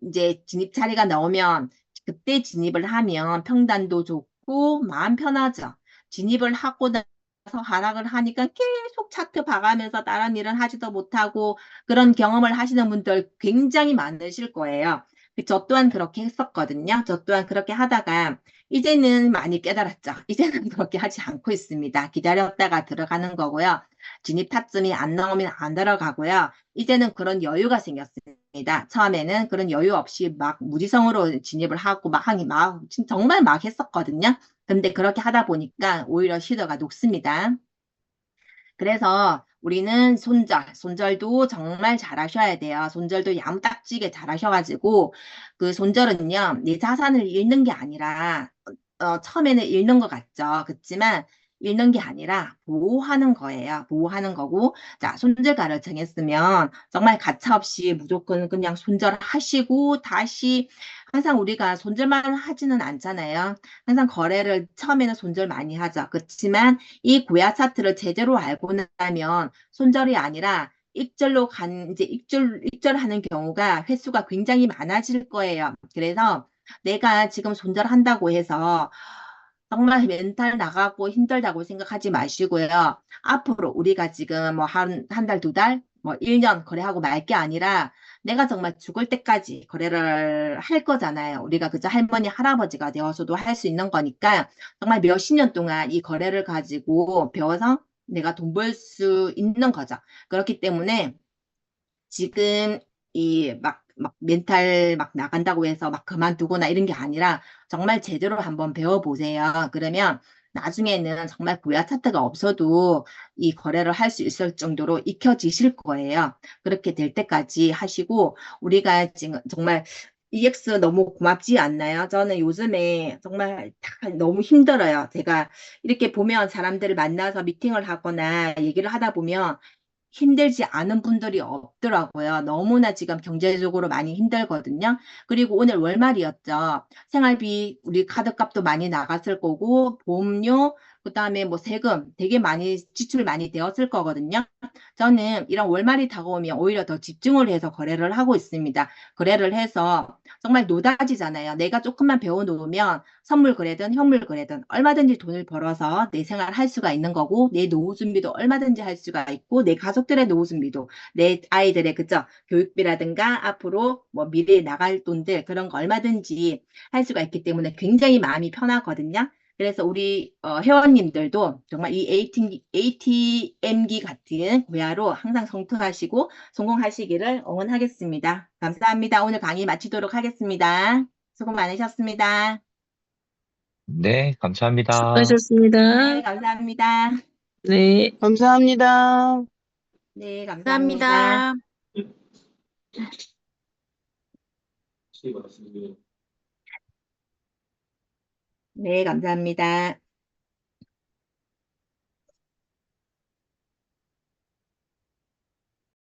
이제 진입 자리가 나오면 그때 진입을 하면 평단도 좋고 좋고 마음 편하죠. 진입을 하고 나서 하락을 하니까 계속 차트 봐가면서 다른 일은 하지도 못하고 그런 경험을 하시는 분들 굉장히 많으실 거예요. 저 또한 그렇게 했었거든요. 저 또한 그렇게 하다가 이제는 많이 깨달았죠. 이제는 그렇게 하지 않고 있습니다. 기다렸다가 들어가는 거고요. 진입 타점이 안 나오면 안 들어가고요. 이제는 그런 여유가 생겼습니다. 처음에는 그런 여유 없이 막 무지성으로 진입을 하고 막 하기 막 정말 막 했었거든요. 근데 그렇게 하다 보니까 오히려 시도가 높습니다. 그래서 우리는 손절도 정말 잘하셔야 돼요. 손절도 야무딱지게 잘하셔가지고 그 손절은요, 내 자산을 잃는 게 아니라 처음에는 잃는 것 같죠. 그렇지만 잃는 게 아니라 보호하는 거예요. 보호하는 거고, 자, 손절가를 정했으면 정말 가차없이 무조건 그냥 손절하시고 다시 항상 우리가 손절만 하지는 않잖아요. 항상 거래를 처음에는 손절 많이 하죠. 그렇지만 이 고야 차트를 제대로 알고 나면 손절이 아니라 익절로 이제 익절하는 경우가 횟수가 굉장히 많아질 거예요. 그래서 내가 지금 손절한다고 해서 정말 멘탈 나가고 힘들다고 생각하지 마시고요. 앞으로 우리가 지금 뭐 한 달, 두 달, 뭐 1년 거래하고 말 게 아니라 내가 정말 죽을 때까지 거래를 할 거잖아요. 우리가 그저 할머니, 할아버지가 되어서도 할 수 있는 거니까 정말 몇십 년 동안 이 거래를 가지고 배워서 내가 돈 벌 수 있는 거죠. 그렇기 때문에 지금 막 멘탈 막 나간다고 해서 막 그만두거나 이런 게 아니라 정말 제대로 한번 배워보세요. 그러면 나중에는 정말 고야 차트가 없어도 이 거래를 할 수 있을 정도로 익혀지실 거예요. 그렇게 될 때까지 하시고 우리가 지금 정말 EX 너무 고맙지 않나요? 저는 요즘에 정말 너무 힘들어요. 제가 이렇게 보면 사람들을 만나서 미팅을 하거나 얘기를 하다 보면 힘들지 않은 분들이 없더라고요. 너무나 지금 경제적으로 많이 힘들거든요. 그리고 오늘 월말이었죠. 생활비, 우리 카드값도 많이 나갔을 거고, 보험료, 그다음에 뭐 세금 되게 많이 지출 많이 되었을 거거든요. 저는 이런 월말이 다가오면 오히려 더 집중을 해서 거래를 하고 있습니다. 거래를 해서 정말 노다지잖아요. 내가 조금만 배워놓으면 선물 거래든 현물 거래든 얼마든지 돈을 벌어서 내 생활을 할 수가 있는 거고 내 노후 준비도 얼마든지 할 수가 있고 내 가족들의 노후 준비도 내 아이들의 그죠 교육비라든가 앞으로 뭐 미래에 나갈 돈들 그런 거 얼마든지 할 수가 있기 때문에 굉장히 마음이 편하거든요. 그래서 우리 회원님들도 정말 이 ATM기 같은 고야로 항상 성투하시고 성공하시기를 응원하겠습니다. 감사합니다. 오늘 강의 마치도록 하겠습니다. 수고 많으셨습니다. 네, 감사합니다. 네, 수고하셨습니다. 감사합니다. 네. 감사합니다. 네, 감사합니다. 감사합니다. 네, 감사합니다.